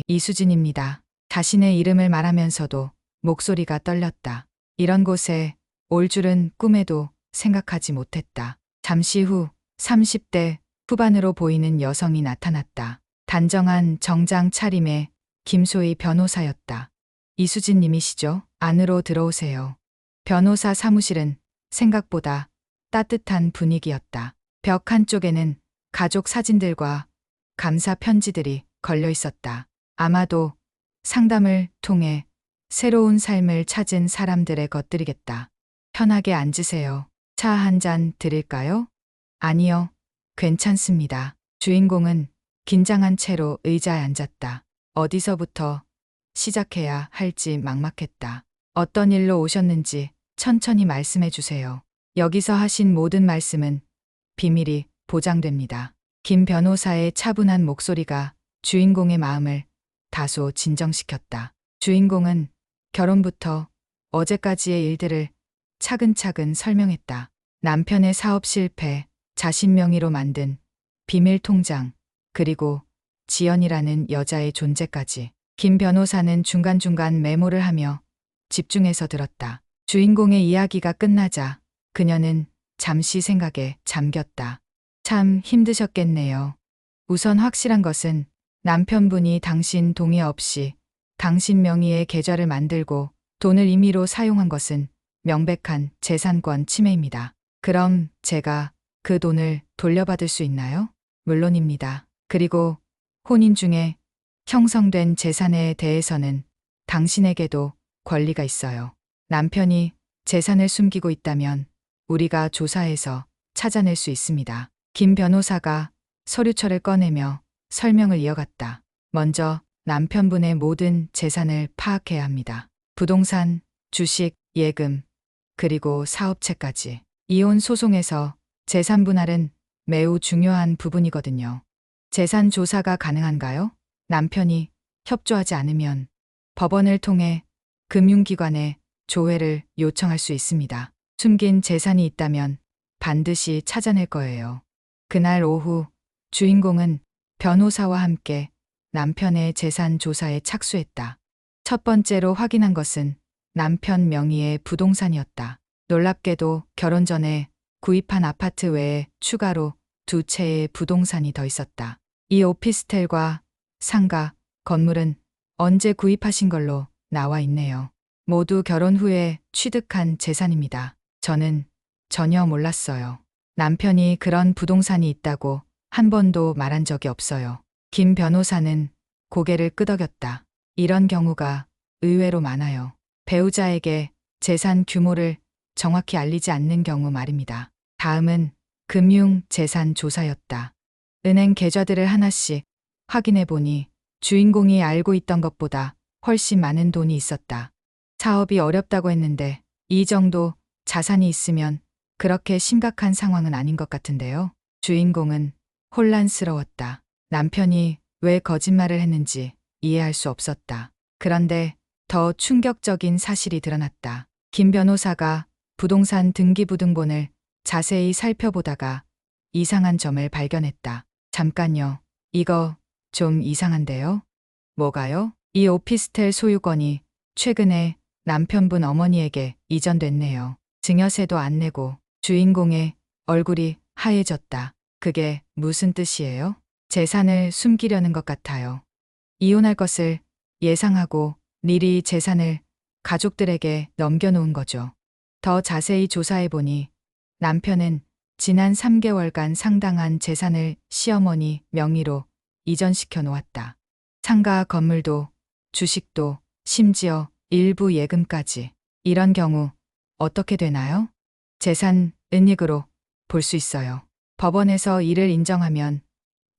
이수진입니다. 자신의 이름을 말하면서도 목소리가 떨렸다. 이런 곳에 올 줄은 꿈에도 생각하지 못했다. 잠시 후 30대 후반으로 보이는 여성이 나타났다. 단정한 정장 차림의 김소희 변호사였다. 이수진 님이시죠? 안으로 들어오세요. 변호사 사무실은 생각보다 따뜻한 분위기였다. 벽 한쪽에는 가족 사진들과 감사 편지들이 걸려 있었다. 아마도 상담을 통해 새로운 삶을 찾은 사람들의 것들이겠다. 편하게 앉으세요. 차 한 잔 드릴까요? 아니요. 괜찮습니다. 주인공은 긴장한 채로 의자에 앉았다. 어디서부터 시작해야 할지 막막했다. 어떤 일로 오셨는지 천천히 말씀해 주세요. 여기서 하신 모든 말씀은 비밀이 보장됩니다. 김 변호사의 차분한 목소리가 주인공의 마음을 다소 진정시켰다. 주인공은 결혼부터 어제까지의 일들을 차근차근 설명했다. 남편의 사업 실패, 자신 명의로 만든 비밀 통장, 그리고 지연이라는 여자의 존재까지. 김 변호사는 중간중간 메모를 하며 집중해서 들었다. 주인공의 이야기가 끝나자 그녀는 잠시 생각에 잠겼다. 참 힘드셨겠네요. 우선 확실한 것은 남편분이 당신 동의 없이 당신 명의의 계좌를 만들고 돈을 임의로 사용한 것은 명백한 재산권 침해입니다. 그럼 제가 그 돈을 돌려받을 수 있나요? 물론입니다. 그리고 혼인 중에 형성된 재산에 대해서는 당신에게도 권리가 있어요. 남편이 재산을 숨기고 있다면 우리가 조사해서 찾아낼 수 있습니다. 김 변호사가 서류철을 꺼내며 설명을 이어갔다. 먼저 남편분의 모든 재산을 파악해야 합니다. 부동산, 주식, 예금, 그리고 사업체까지. 이혼 소송에서 재산 분할은 매우 중요한 부분이거든요. 재산 조사가 가능한가요? 남편이 협조하지 않으면 법원을 통해 금융기관에 조회를 요청할 수 있습니다. 숨긴 재산이 있다면 반드시 찾아낼 거예요. 그날 오후 주인공은 변호사와 함께 남편의 재산 조사에 착수했다. 첫 번째로 확인한 것은 남편 명의의 부동산이었다. 놀랍게도 결혼 전에 구입한 아파트 외에 추가로 2채의 부동산이 더 있었다. 이 오피스텔과 상가, 건물은 언제 구입하신 걸로 나와 있네요. 모두 결혼 후에 취득한 재산입니다. 저는 전혀 몰랐어요. 남편이 그런 부동산이 있다고 한 번도 말한 적이 없어요. 김 변호사는 고개를 끄덕였다. 이런 경우가 의외로 많아요. 배우자에게 재산 규모를 정확히 알리지 않는 경우 말입니다. 다음은 금융 재산 조사였다. 은행 계좌들을 하나씩 확인해 보니 주인공이 알고 있던 것보다 훨씬 많은 돈이 있었다. 사업이 어렵다고 했는데 이 정도 자산이 있으면 그렇게 심각한 상황은 아닌 것 같은데요. 주인공은 혼란스러웠다. 남편이 왜 거짓말을 했는지 이해할 수 없었다. 그런데 더 충격적인 사실이 드러났다. 김 변호사가 부동산 등기부등본을 자세히 살펴보다가 이상한 점을 발견했다. 잠깐요. 이거 좀 이상한데요? 뭐가요? 이 오피스텔 소유권이 최근에 남편분 어머니에게 이전됐네요. 증여세도 안 내고. 주인공의 얼굴이 하얘졌다. 그게 무슨 뜻이에요? 재산을 숨기려는 것 같아요. 이혼할 것을 예상하고 미리 재산을 가족들에게 넘겨놓은 거죠. 더 자세히 조사해보니 남편은 지난 3개월간 상당한 재산을 시어머니 명의로 이전시켜 놓았다. 상가 건물도 주식도 심지어 일부 예금까지. 이런 경우 어떻게 되나요? 재산 은닉으로 볼 수 있어요. 법원에서 이를 인정하면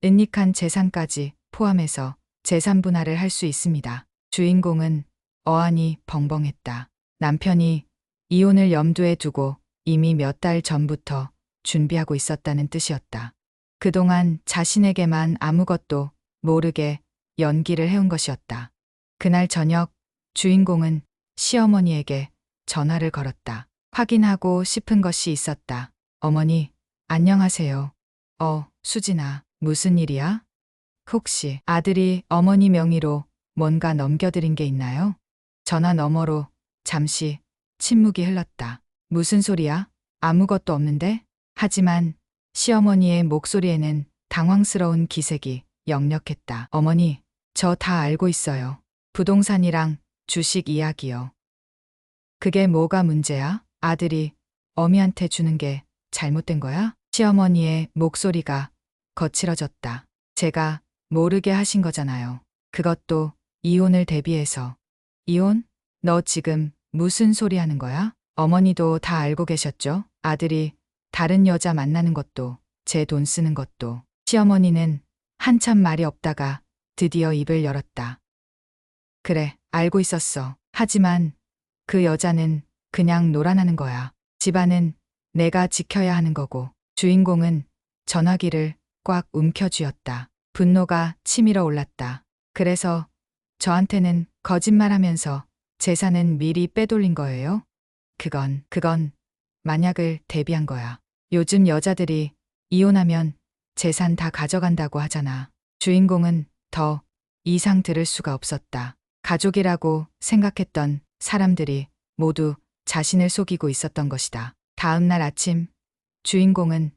은닉한 재산까지 포함해서 재산 분할을 할 수 있습니다. 주인공은 어안이 벙벙했다. 남편이 이혼을 염두에 두고 이미 몇 달 전부터 준비하고 있었다는 뜻이었다. 그동안 자신에게만 아무것도 모르게 연기를 해온 것이었다. 그날 저녁 주인공은 시어머니에게 전화를 걸었다. 확인하고 싶은 것이 있었다. 어머니, 안녕하세요. 수진아, 무슨 일이야? 혹시 아들이 어머니 명의로 뭔가 넘겨드린 게 있나요? 전화 너머로 잠시 침묵이 흘렀다. 무슨 소리야? 아무것도 없는데? 하지만 시어머니의 목소리에는 당황스러운 기색이 역력했다. 어머니, 저 다 알고 있어요. 부동산이랑 주식 이야기요. 그게 뭐가 문제야? 아들이 어미한테 주는 게 잘못된 거야? 시어머니의 목소리가 거칠어졌다. 제가 모르게 하신 거잖아요. 그것도 이혼을 대비해서. 이혼? 너 지금 무슨 소리 하는 거야? 어머니도 다 알고 계셨죠? 아들이 다른 여자 만나는 것도 제 돈 쓰는 것도. 시어머니는 한참 말이 없다가 드디어 입을 열었다. 그래, 알고 있었어. 하지만 그 여자는 그냥 놀아나는 거야. 집안은 내가 지켜야 하는 거고. 주인공은 전화기를 꽉 움켜쥐었다. 분노가 치밀어 올랐다. 그래서 저한테는 거짓말하면서 재산은 미리 빼돌린 거예요? 그건 만약을 대비한 거야. 요즘 여자들이 이혼하면 재산 다 가져간다고 하잖아. 주인공은 더 이상 들을 수가 없었다. 가족이라고 생각했던 사람들이 모두 자신을 속이고 있었던 것이다. 다음 날 아침, 주인공은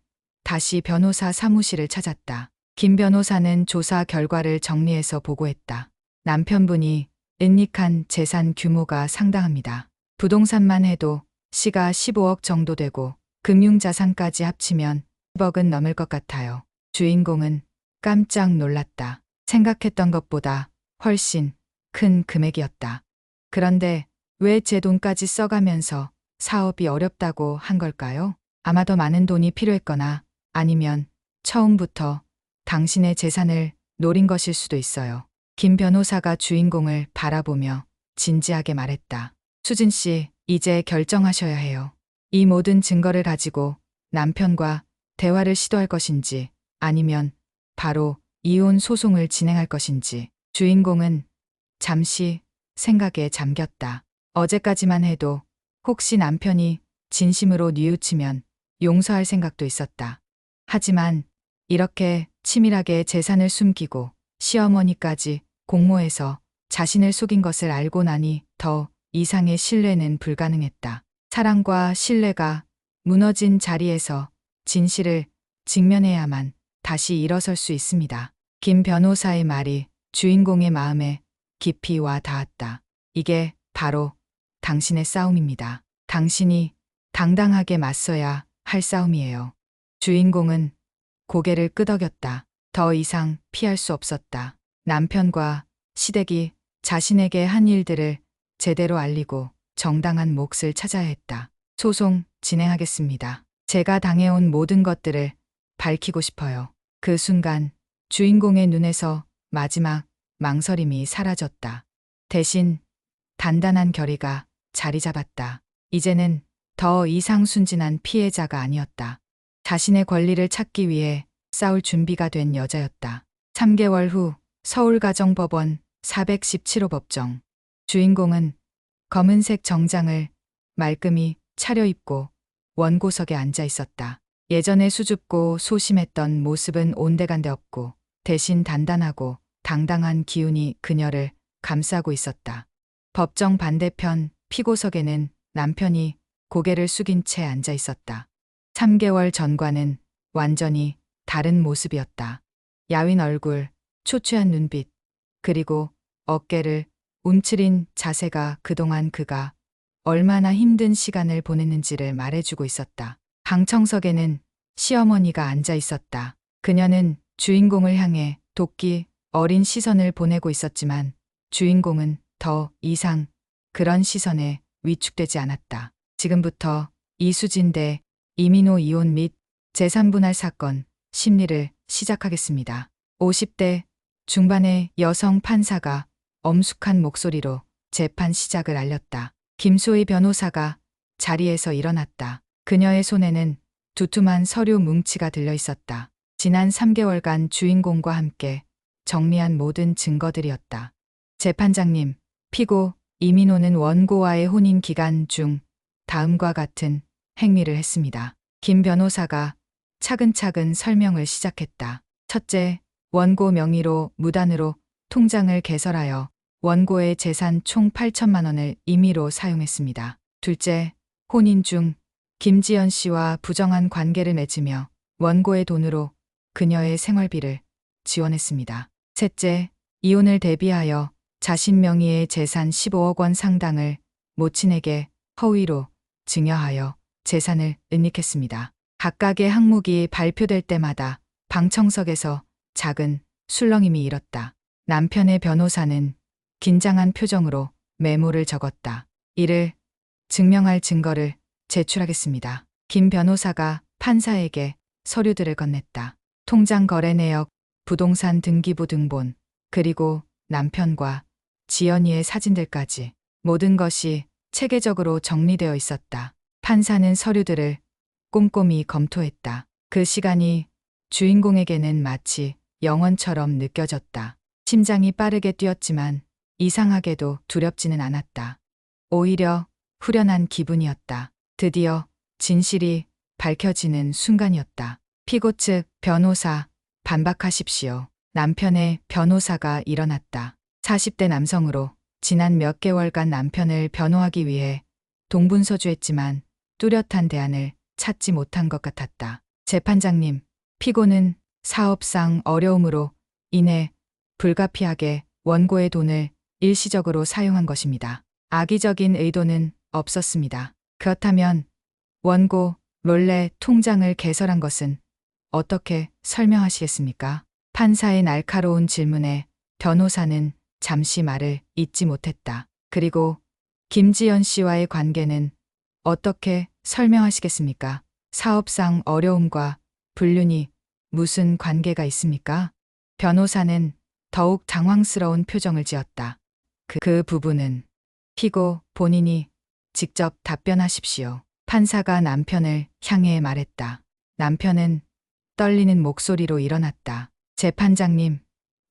다시 변호사 사무실을 찾았다. 김 변호사는 조사 결과를 정리해서 보고했다. 남편분이 은닉한 재산 규모가 상당합니다. 부동산만 해도 시가 15억 정도 되고 금융자산까지 합치면 10억은 넘을 것 같아요. 주인공은 깜짝 놀랐다. 생각했던 것보다 훨씬 큰 금액이었다. 그런데 왜 제 돈까지 써가면서 사업이 어렵다고 한 걸까요? 아마 더 많은 돈이 필요했거나 아니면 처음부터 당신의 재산을 노린 것일 수도 있어요. 김 변호사가 주인공을 바라보며 진지하게 말했다. 수진 씨, 이제 결정하셔야 해요. 이 모든 증거를 가지고 남편과 대화를 시도할 것인지 아니면 바로 이혼 소송을 진행할 것인지. 주인공은 잠시 생각에 잠겼다. 어제까지만 해도 혹시 남편이 진심으로 뉘우치면 용서할 생각도 있었다. 하지만 이렇게 치밀하게 재산을 숨기고 시어머니까지 공모해서 자신을 속인 것을 알고 나니 더 이상의 신뢰는 불가능했다. 사랑과 신뢰가 무너진 자리에서 진실을 직면해야만 다시 일어설 수 있습니다. 김 변호사의 말이 주인공의 마음에 깊이 와 닿았다. 이게 바로 당신의 싸움입니다. 당신이 당당하게 맞서야 할 싸움이에요. 주인공은 고개를 끄덕였다. 더 이상 피할 수 없었다. 남편과 시댁이 자신에게 한 일들을 제대로 알리고 정당한 몫을 찾아야 했다. 소송 진행하겠습니다. 제가 당해온 모든 것들을 밝히고 싶어요. 그 순간 주인공의 눈에서 마지막 망설임이 사라졌다. 대신 단단한 결의가 자리 잡았다. 이제는 더 이상 순진한 피해자가 아니었다. 자신의 권리를 찾기 위해 싸울 준비가 된 여자였다. 3개월 후 서울가정법원 417호 법정. 주인공은 검은색 정장을 말끔히 차려입고 원고석에 앉아 있었다. 예전에 수줍고 소심했던 모습은 온데간데 없고 대신 단단하고 당당한 기운이 그녀를 감싸고 있었다. 법정 반대편 피고석에는 남편이 고개를 숙인 채 앉아 있었다. 3개월 전과는 완전히 다른 모습이었다. 야윈 얼굴, 초췌한 눈빛, 그리고 어깨를 움츠린 자세가 그동안 그가 얼마나 힘든 시간을 보냈는지를 말해주고 있었다. 방청석에는 시어머니가 앉아 있었다. 그녀는 주인공을 향해 도끼 어린 시선을 보내고 있었지만 주인공은 더 이상 그런 시선에 위축되지 않았다. 지금부터 이수진 대 이민호 이혼 및 재산분할 사건 심리를 시작하겠습니다. 50대 중반의 여성 판사가 엄숙한 목소리로 재판 시작을 알렸다. 김소희 변호사가 자리에서 일어났다. 그녀의 손에는 두툼한 서류 뭉치가 들려 있었다. 지난 3개월간 주인공과 함께 정리한 모든 증거들이었다. 재판장님, 피고 이민호는 원고와의 혼인 기간 중 다음과 같은 행위를 했습니다. 김 변호사가 차근차근 설명을 시작했다. 첫째, 원고 명의로 무단으로 통장을 개설하여 원고의 재산 총 8천만 원을 임의로 사용했습니다. 둘째, 혼인 중 김지연 씨와 부정한 관계를 맺으며 원고의 돈으로 그녀의 생활비를 지원했습니다. 셋째, 이혼을 대비하여 자신 명의의 재산 15억 원 상당을 모친에게 허위로 증여하여 재산을 은닉했습니다. 각각의 항목이 발표될 때마다 방청석에서 작은 술렁임이 일었다. 남편의 변호사는 긴장한 표정으로 메모를 적었다. 이를 증명할 증거를 제출하겠습니다. 김 변호사가 판사에게 서류들을 건넸다. 통장 거래 내역, 부동산 등기부 등본, 그리고 남편과 지연이의 사진들까지 모든 것이 체계적으로 정리되어 있었다. 판사는 서류들을 꼼꼼히 검토했다. 그 시간이 주인공에게는 마치 영원처럼 느껴졌다. 심장이 빠르게 뛰었지만 이상하게도 두렵지는 않았다. 오히려 후련한 기분이었다. 드디어 진실이 밝혀지는 순간이었다. 피고 측 변호사, 반박하십시오. 남편의 변호사가 일어났다. 40대 남성으로 지난 몇 개월간 남편을 변호하기 위해 동분서주했지만 뚜렷한 대안을 찾지 못한 것 같았다. 재판장님, 피고는 사업상 어려움으로 인해 불가피하게 원고의 돈을 일시적으로 사용한 것입니다. 악의적인 의도는 없었습니다. 그렇다면 원고 몰래 통장을 개설한 것은 어떻게 설명하시겠습니까? 판사의 날카로운 질문에 변호사는 잠시 말을 잇지 못했다. 그리고 김지연 씨와의 관계는 어떻게 설명하시겠습니까? 사업상 어려움과 불륜이 무슨 관계가 있습니까? 변호사는 더욱 당황스러운 표정을 지었다. 그 부분은 피고 본인이 직접 답변하십시오. 판사가 남편을 향해 말했다. 남편은 떨리는 목소리로 일어났다. 재판장님,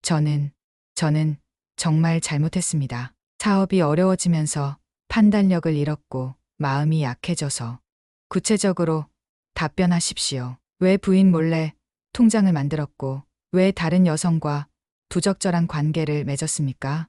저는 정말 잘못했습니다. 사업이 어려워지면서 판단력을 잃었고 마음이 약해져서 구체적으로 답변하십시오. 왜 부인 몰래 통장을 만들었고 왜 다른 여성과 부적절한 관계를 맺었습니까?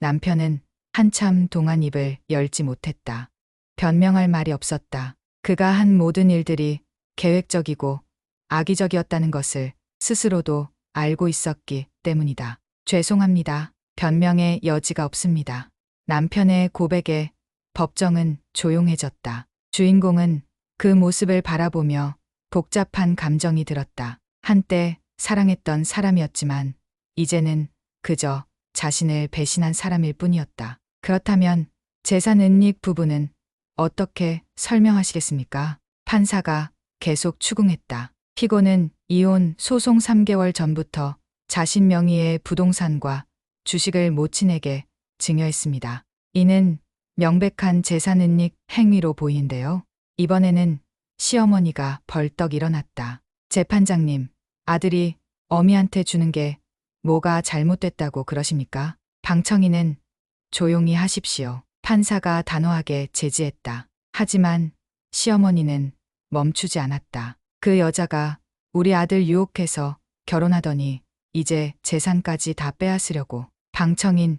남편은 한참 동안 입을 열지 못했다. 변명할 말이 없었다. 그가 한 모든 일들이 계획적이고 악의적이었다는 것을 스스로도 알고 있었기 때문이다. 죄송합니다. 변명의 여지가 없습니다. 남편의 고백에 법정은 조용해졌다. 주인공은 그 모습을 바라보며 복잡한 감정이 들었다. 한때 사랑했던 사람이었지만 이제는 그저 자신을 배신한 사람일 뿐이었다. 그렇다면 재산 은닉 부분은 어떻게 설명하시겠습니까? 판사가 계속 추궁했다. 피고는 이혼 소송 3개월 전부터 자신 명의의 부동산과 주식을 모친에게 증여했습니다. 이는 명백한 재산 은닉 행위로 보이는데요. 이번에는 시어머니가 벌떡 일어났다. 재판장님, 아들이 어미한테 주는 게 뭐가 잘못됐다고 그러십니까? 방청인은 조용히 하십시오. 판사가 단호하게 제지했다. 하지만 시어머니는 멈추지 않았다. 그 여자가 우리 아들 유혹해서 결혼하더니 이제 재산까지 다 빼앗으려고. 방청인,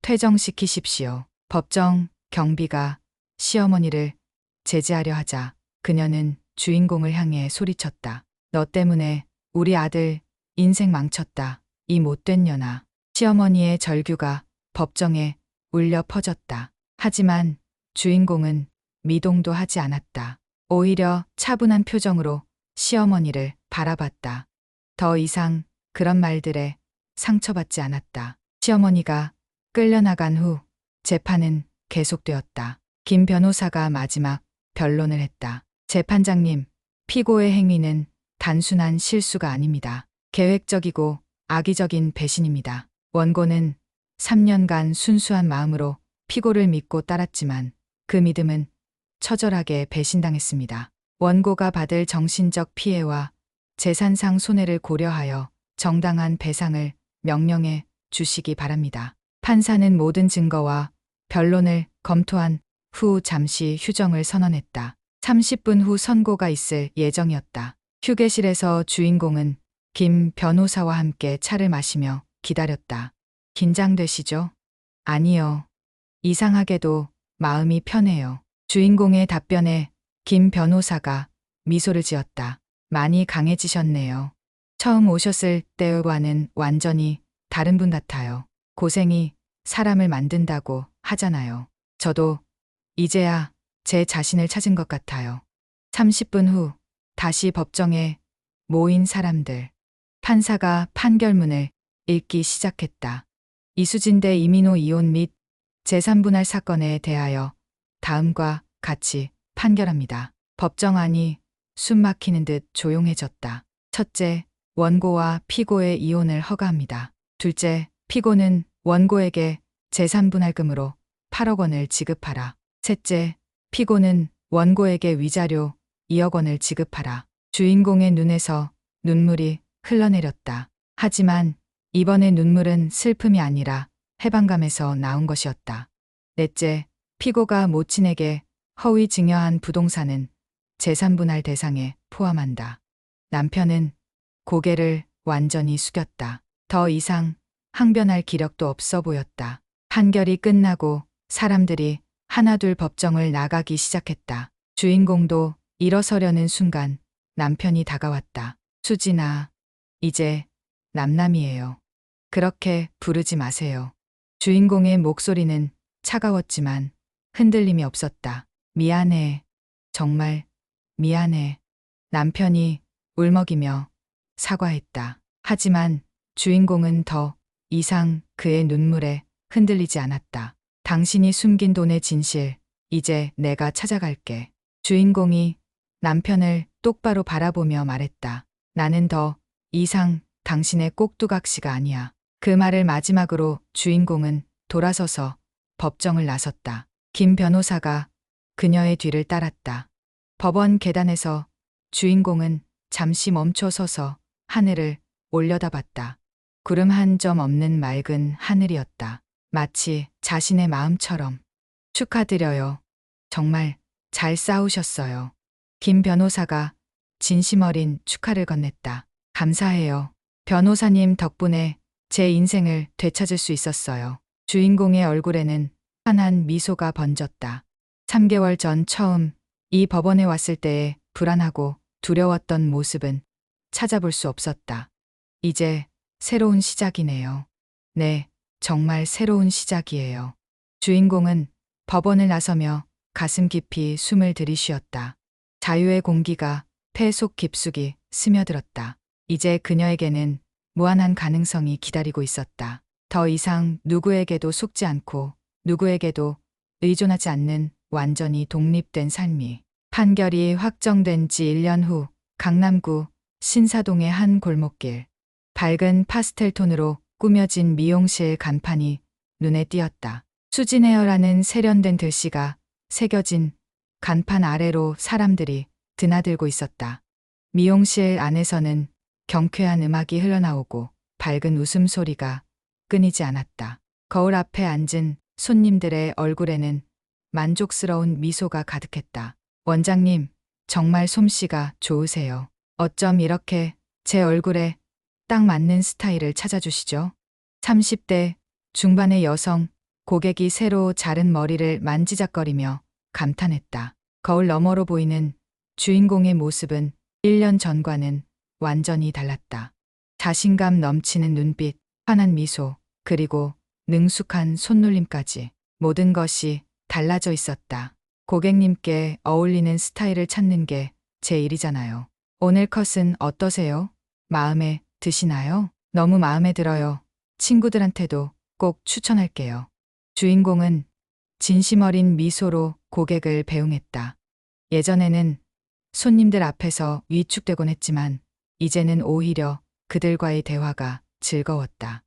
퇴정시키십시오. 법정 경비가 시어머니를 제지하려 하자 그녀는 주인공을 향해 소리쳤다. 너 때문에 우리 아들 인생 망쳤다. 이 못된 년아. 시어머니의 절규가 법정에 울려 퍼졌다. 하지만 주인공은 미동도 하지 않았다. 오히려 차분한 표정으로 시어머니를 바라봤다. 더 이상 그런 말들에 상처받지 않았다. 시어머니가 끌려나간 후 재판은 계속되었다. 김 변호사가 마지막 변론을 했다. 재판장님, 피고의 행위는 단순한 실수가 아닙니다. 계획적이고 악의적인 배신입니다. 원고는 3년간 순수한 마음으로 피고를 믿고 따랐지만 그 믿음은 처절하게 배신당했습니다. 원고가 받을 정신적 피해와 재산상 손해를 고려하여 정당한 배상을 명령해 주시기 바랍니다. 판사는 모든 증거와 변론을 검토한 후 잠시 휴정을 선언했다. 30분 후 선고가 있을 예정이었다. 휴게실에서 주인공은 김 변호사와 함께 차를 마시며 기다렸다. 긴장되시죠? 아니요. 이상하게도 마음이 편해요. 주인공의 답변에 김 변호사가 미소를 지었다. 많이 강해지셨네요. 처음 오셨을 때와는 완전히 다른 분 같아요. 고생이 사람을 만든다고 하잖아요. 저도 이제야 제 자신을 찾은 것 같아요. 30분 후 다시 법정에 모인 사람들. 판사가 판결문을 읽기 시작했다. 이수진 대 이민호 이혼 및 재산분할 사건에 대하여 다음과 같이 판결합니다. 법정 안이 숨 막히는 듯 조용해졌다. 첫째, 원고와 피고의 이혼을 허가합니다. 둘째, 피고는 원고에게 재산분할금으로 8억 원을 지급하라. 셋째, 피고는 원고에게 위자료 2억 원을 지급하라. 주인공의 눈에서 눈물이 흘러내렸다. 하지만 이번의 눈물은 슬픔이 아니라 해방감에서 나온 것이었다. 넷째, 피고가 모친에게 허위 증여한 부동산은 재산분할 대상에 포함한다. 남편은 고개를 완전히 숙였다. 더 이상 항변할 기력도 없어 보였다. 판결이 끝나고 사람들이 하나둘 법정을 나가기 시작했다. 주인공도 일어서려는 순간 남편이 다가왔다. 수진아, 이제 남남이에요. 그렇게 부르지 마세요. 주인공의 목소리는 차가웠지만 흔들림이 없었다. 미안해. 정말 미안해. 남편이 울먹이며 사과했다. 하지만 주인공은 더 이상 그의 눈물에 흔들리지 않았다. 당신이 숨긴 돈의 진실, 이제 내가 찾아갈게. 주인공이 남편을 똑바로 바라보며 말했다. 나는 더 이상 당신의 꼭두각시가 아니야. 그 말을 마지막으로 주인공은 돌아서서 법정을 나섰다. 김 변호사가 그녀의 뒤를 따랐다. 법원 계단에서 주인공은 잠시 멈춰 서서 하늘을 올려다봤다. 구름 한 점 없는 맑은 하늘이었다. 마치 자신의 마음처럼. 축하드려요. 정말 잘 싸우셨어요. 김 변호사가 진심 어린 축하를 건넸다. 감사해요. 변호사님 덕분에 제 인생을 되찾을 수 있었어요. 주인공의 얼굴에는 환한 미소가 번졌다. 3개월 전 처음 이 법원에 왔을 때의 불안하고 두려웠던 모습은 찾아볼 수 없었다. 이제 새로운 시작이네요. 네, 정말 새로운 시작이에요. 주인공은 법원을 나서며 가슴 깊이 숨을 들이쉬었다. 자유의 공기가 폐 속 깊숙이 스며들었다. 이제 그녀에게는 무한한 가능성이 기다리고 있었다. 더 이상 누구에게도 속지 않고 누구에게도 의존하지 않는 완전히 독립된 삶이. 판결이 확정된 지 1년 후 강남구 신사동의 한 골목길. 밝은 파스텔 톤으로 꾸며진 미용실 간판이 눈에 띄었다. 수진헤어라는 세련된 글씨가 새겨진 간판 아래로 사람들이 드나들고 있었다. 미용실 안에서는 경쾌한 음악이 흘러나오고 밝은 웃음소리가 끊이지 않았다. 거울 앞에 앉은 손님들의 얼굴에는 만족스러운 미소가 가득했다. 원장님, 정말 솜씨가 좋으세요. 어쩜 이렇게 제 얼굴에 딱 맞는 스타일을 찾아주시죠? 30대 중반의 여성 고객이 새로 자른 머리를 만지작거리며 감탄했다. 거울 너머로 보이는 주인공의 모습은 1년 전과는 완전히 달랐다. 자신감 넘치는 눈빛, 환한 미소, 그리고 능숙한 손놀림까지 모든 것이 달라져 있었다. 고객님께 어울리는 스타일을 찾는 게 제 일이잖아요. 오늘 컷은 어떠세요? 마음에 드시나요? 너무 마음에 들어요. 친구들한테도 꼭 추천할게요. 주인공은 진심 어린 미소로 고객을 배웅했다. 예전에는 손님들 앞에서 위축되곤 했지만 이제는 오히려 그들과의 대화가 즐거웠다.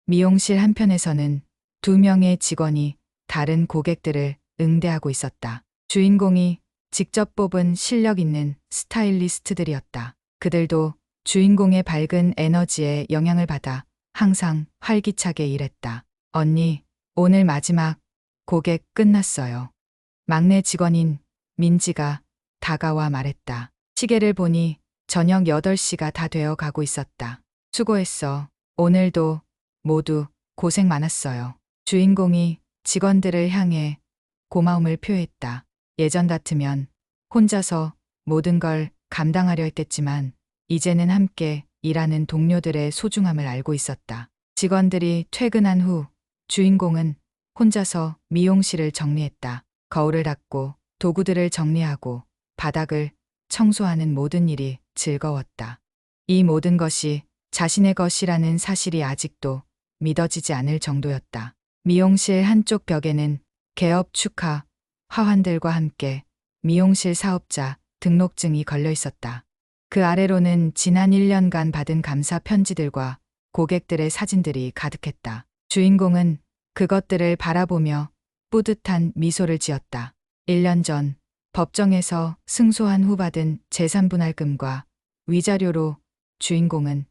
미용실 한편에서는 2명의 직원이 다른 고객들을 응대하고 있었다. 주인공이 직접 뽑은 실력 있는 스타일리스트들이었다. 그들도 주인공의 밝은 에너지에 영향을 받아 항상 활기차게 일했다. 언니, 오늘 마지막 고객 끝났어요. 막내 직원인 민지가 다가와 말했다. 시계를 보니 저녁 8시가 다 되어 가고 있었다. 수고했어. 오늘도 모두 고생 많았어요. 주인공이 직원들을 향해 고마움을 표했다. 예전 같으면 혼자서 모든 걸 감당하려 했겠지만 이제는 함께 일하는 동료들의 소중함을 알고 있었다. 직원들이 퇴근한 후 주인공은 혼자서 미용실을 정리했다. 거울을 닦고 도구들을 정리하고 바닥을 청소하는 모든 일이 즐거웠다. 이 모든 것이 자신의 것이라는 사실이 아직도 믿어지지 않을 정도였다. 미용실 한쪽 벽에는 개업 축하 화환들과 함께 미용실 사업자 등록증이 걸려 있었다. 그 아래로는 지난 1년간 받은 감사 편지들과 고객들의 사진들이 가득했다. 주인공은 그것들을 바라보며 뿌듯한 미소를 지었다. 1년 전 법정에서 승소한 후 받은 재산분할금과 위자료로 주인공은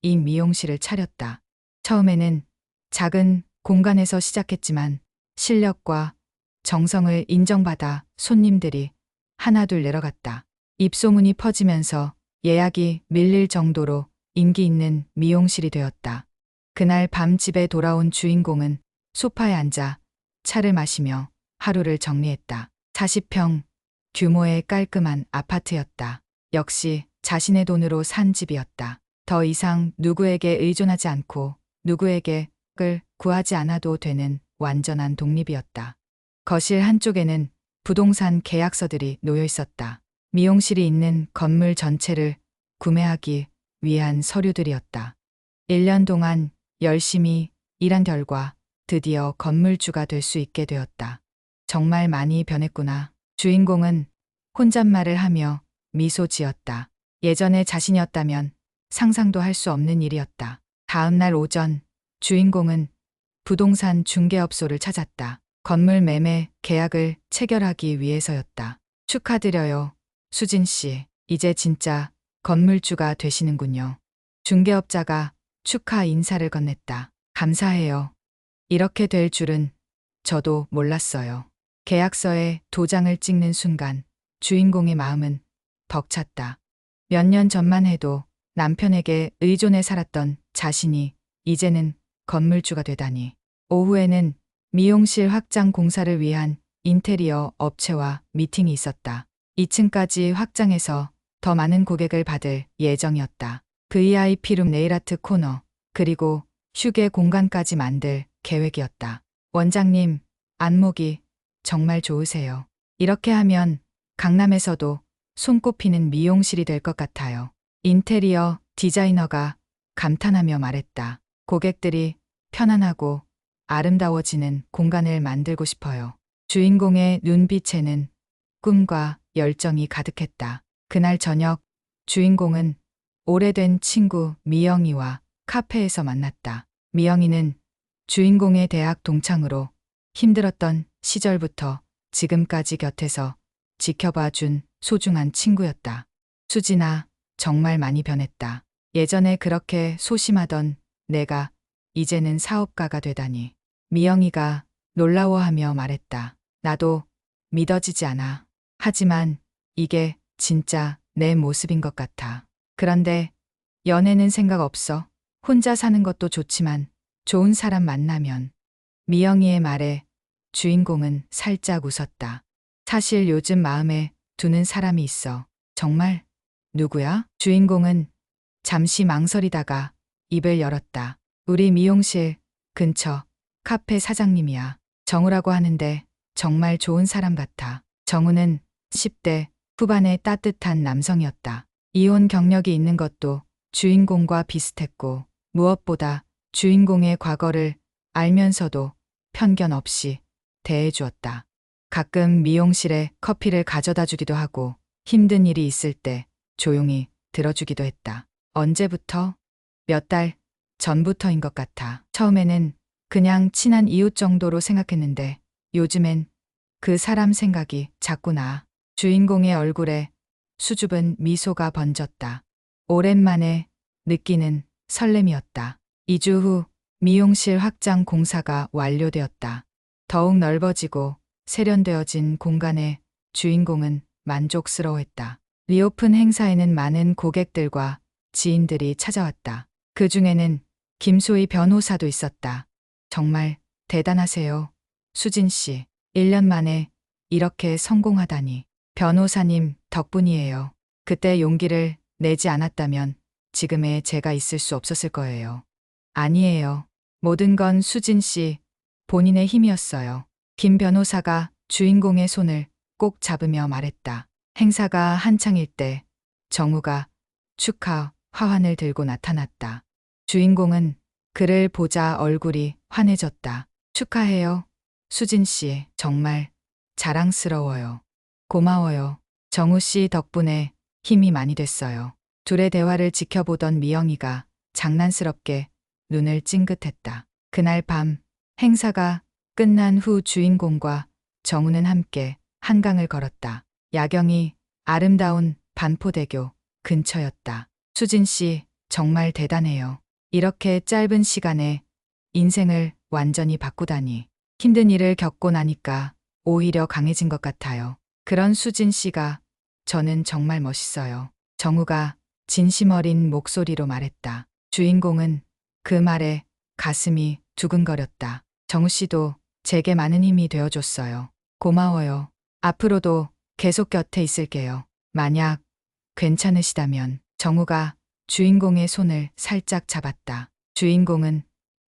이 미용실을 차렸다. 처음에는 작은 공간에서 시작했지만 실력과 정성을 인정받아 손님들이 하나둘 내려갔다. 입소문이 퍼지면서 예약이 밀릴 정도로 인기 있는 미용실이 되었다. 그날 밤 집에 돌아온 주인공은 소파에 앉아 차를 마시며 하루를 정리했다. 40평 규모의 깔끔한 아파트였다. 역시 자신의 돈으로 산 집이었다. 더 이상 누구에게 의존하지 않고 누구에게 을 구하지 않아도 되는 완전한 독립이었다. 거실 한쪽에는 부동산 계약서들이 놓여 있었다. 미용실이 있는 건물 전체를 구매하기 위한 서류들이었다. 1년 동안 열심히 일한 결과 드디어 건물주가 될 수 있게 되었다. 정말 많이 변했구나. 주인공은 혼잣말을 하며 미소 지었다. 예전에 자신이었다면 상상도 할 수 없는 일이었다. 다음 날 오전 주인공은 부동산 중개업소를 찾았다. 건물 매매 계약을 체결하기 위해서였다. 축하드려요, 수진 씨. 이제 진짜 건물주가 되시는군요. 중개업자가 축하 인사를 건넸다. 감사해요. 이렇게 될 줄은 저도 몰랐어요. 계약서에 도장을 찍는 순간 주인공의 마음은 벅찼다. 몇 년 전만 해도 남편에게 의존해 살았던 자신이 이제는 건물주가 되다니. 오후에는 미용실 확장 공사를 위한 인테리어 업체와 미팅이 있었다. 2층까지 확장해서 더 많은 고객을 받을 예정이었다. VIP룸 네일아트 코너, 그리고 휴게 공간까지 만들 계획이었다. 원장님, 안목이 정말 좋으세요. 이렇게 하면 강남에서도 손꼽히는 미용실이 될 것 같아요. 인테리어 디자이너가 감탄하며 말했다. 고객들이 편안하고 아름다워지는 공간을 만들고 싶어요. 주인공의 눈빛에는 꿈과 열정이 가득했다. 그날 저녁 주인공은 오래된 친구 미영이와 카페에서 만났다. 미영이는 주인공의 대학 동창으로 힘들었던 시절부터 지금까지 곁에서 지켜봐 준 소중한 친구였다. 수진아, 정말 많이 변했다. 예전에 그렇게 소심하던 내가 이제는 사업가가 되다니. 미영이가 놀라워하며 말했다. 나도 믿어지지 않아. 하지만 이게 진짜 내 모습인 것 같아. 그런데 연애는 생각 없어. 혼자 사는 것도 좋지만 좋은 사람 만나면. 미영이의 말에 주인공은 살짝 웃었다. 사실 요즘 마음에 두는 사람이 있어. 정말? 누구야? 주인공은 잠시 망설이다가 입을 열었다. 우리 미용실 근처 카페 사장님이야. 정우라고 하는데 정말 좋은 사람 같아. 정우는 10대 후반의 따뜻한 남성이었다. 이혼 경력이 있는 것도 주인공과 비슷했고 무엇보다 주인공의 과거를 알면서도 편견 없이 대해주었다. 가끔 미용실에 커피를 가져다 주기도 하고 힘든 일이 있을 때 조용히 들어주기도 했다. 언제부터? 몇 달 전부터인 것 같아. 처음에는 그냥 친한 이웃 정도로 생각했는데 요즘엔 그 사람 생각이 자꾸 나. 주인공의 얼굴에 수줍은 미소가 번졌다. 오랜만에 느끼는 설렘이었다. 2주 후 미용실 확장 공사가 완료되었다. 더욱 넓어지고 세련되어진 공간에 주인공은 만족스러워했다. 리오픈 행사에는 많은 고객들과 지인들이 찾아왔다. 그 중에는 김소희 변호사도 있었다. 정말 대단하세요, 수진 씨. 1년 만에 이렇게 성공하다니. 변호사님 덕분이에요. 그때 용기를 내지 않았다면 지금의 제가 있을 수 없었을 거예요. 아니에요. 모든 건 수진 씨 본인의 힘이었어요. 김 변호사가 주인공의 손을 꼭 잡으며 말했다. 행사가 한창일 때 정우가 축하 화환을 들고 나타났다. 주인공은 그를 보자 얼굴이 환해졌다. 축하해요, 수진 씨. 정말 자랑스러워요. 고마워요. 정우 씨 덕분에 힘이 많이 됐어요. 둘의 대화를 지켜보던 미영이가 장난스럽게 눈을 찡긋했다. 그날 밤 행사가 끝난 후 주인공과 정우는 함께 한강을 걸었다. 야경이 아름다운 반포대교 근처였다. 수진 씨 정말 대단해요. 이렇게 짧은 시간에 인생을 완전히 바꾸다니. 힘든 일을 겪고 나니까 오히려 강해진 것 같아요. 그런 수진 씨가 저는 정말 멋있어요. 정우가 진심 어린 목소리로 말했다. 주인공은 그 말에 가슴이 두근거렸다. 정우 씨도 제게 많은 힘이 되어줬어요. 고마워요. 앞으로도 계속 곁에 있을게요. 만약 괜찮으시다면. 정우가 주인공의 손을 살짝 잡았다. 주인공은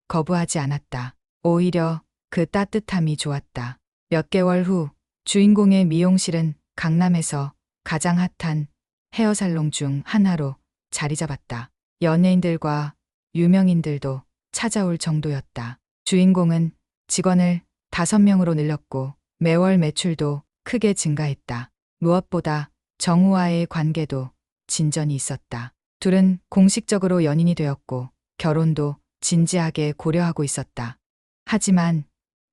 거부하지 않았다. 오히려 그 따뜻함이 좋았다. 몇 개월 후 주인공의 미용실은 강남에서 가장 핫한 헤어살롱 중 하나로 자리 잡았다. 연예인들과 유명인들도 찾아올 정도였다. 주인공은 직원을 5명으로 늘렸고 매월 매출도 크게 증가했다. 무엇보다 정우와의 관계도 진전이 있었다. 둘은 공식적으로 연인이 되었고 결혼도 진지하게 고려하고 있었다. 하지만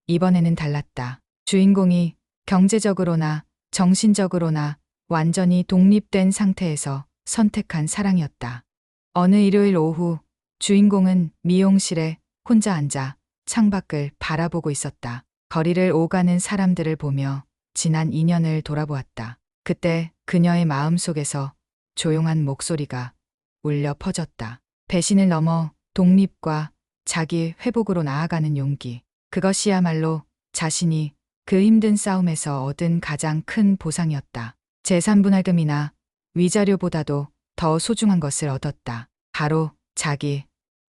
이번에는 달랐다. 주인공이 경제적으로나 정신적으로나 완전히 독립된 상태에서 선택한 사랑이었다. 어느 일요일 오후 주인공은 미용실에 혼자 앉아 창밖을 바라보고 있었다. 거리를 오가는 사람들을 보며 지난 인연을 돌아보았다. 그때 그녀의 마음속에서 조용한 목소리가 울려 퍼졌다. 배신을 넘어 독립과 자기 회복으로 나아가는 용기. 그것이야말로 자신이 그 힘든 싸움에서 얻은 가장 큰 보상이었다. 재산분할금이나 위자료보다도 더 소중한 것을 얻었다. 바로 자기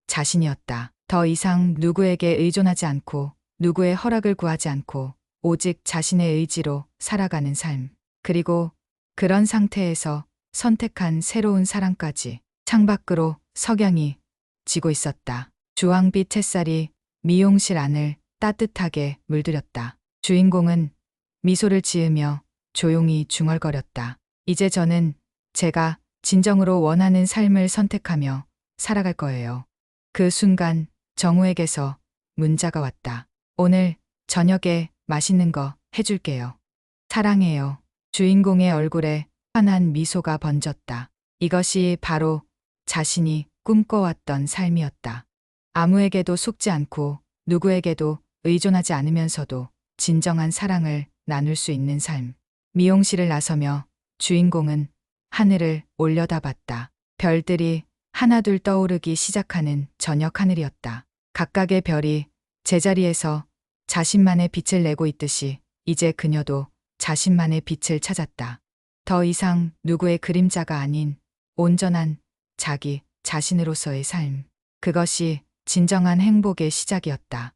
자신이었다. 더 이상 누구에게 의존하지 않고 누구의 허락을 구하지 않고 오직 자신의 의지로 살아가는 삶. 그리고 그런 상태에서 선택한 새로운 사랑까지. 창밖으로 석양이 지고 있었다. 주황빛 햇살이 미용실 안을 따뜻하게 물들였다. 주인공은 미소를 지으며 조용히 중얼거렸다. 이제 저는 제가 진정으로 원하는 삶을 선택하며 살아갈 거예요. 그 순간 정우에게서 문자가 왔다. 오늘 저녁에 맛있는 거 해줄게요. 사랑해요. 주인공의 얼굴에 환한 미소가 번졌다. 이것이 바로 자신이 꿈꿔왔던 삶이었다. 아무에게도 속지 않고 누구에게도 의존하지 않으면서도 진정한 사랑을 나눌 수 있는 삶. 미용실을 나서며 주인공은 하늘을 올려다봤다. 별들이 하나둘 떠오르기 시작하는 저녁 하늘이었다. 각각의 별이 제자리에서 자신만의 빛을 내고 있듯이 이제 그녀도 자신만의 빛을 찾았다. 더 이상 누구의 그림자가 아닌 온전한 자기 자신으로서의 삶. 그것이 진정한 행복의 시작이었다.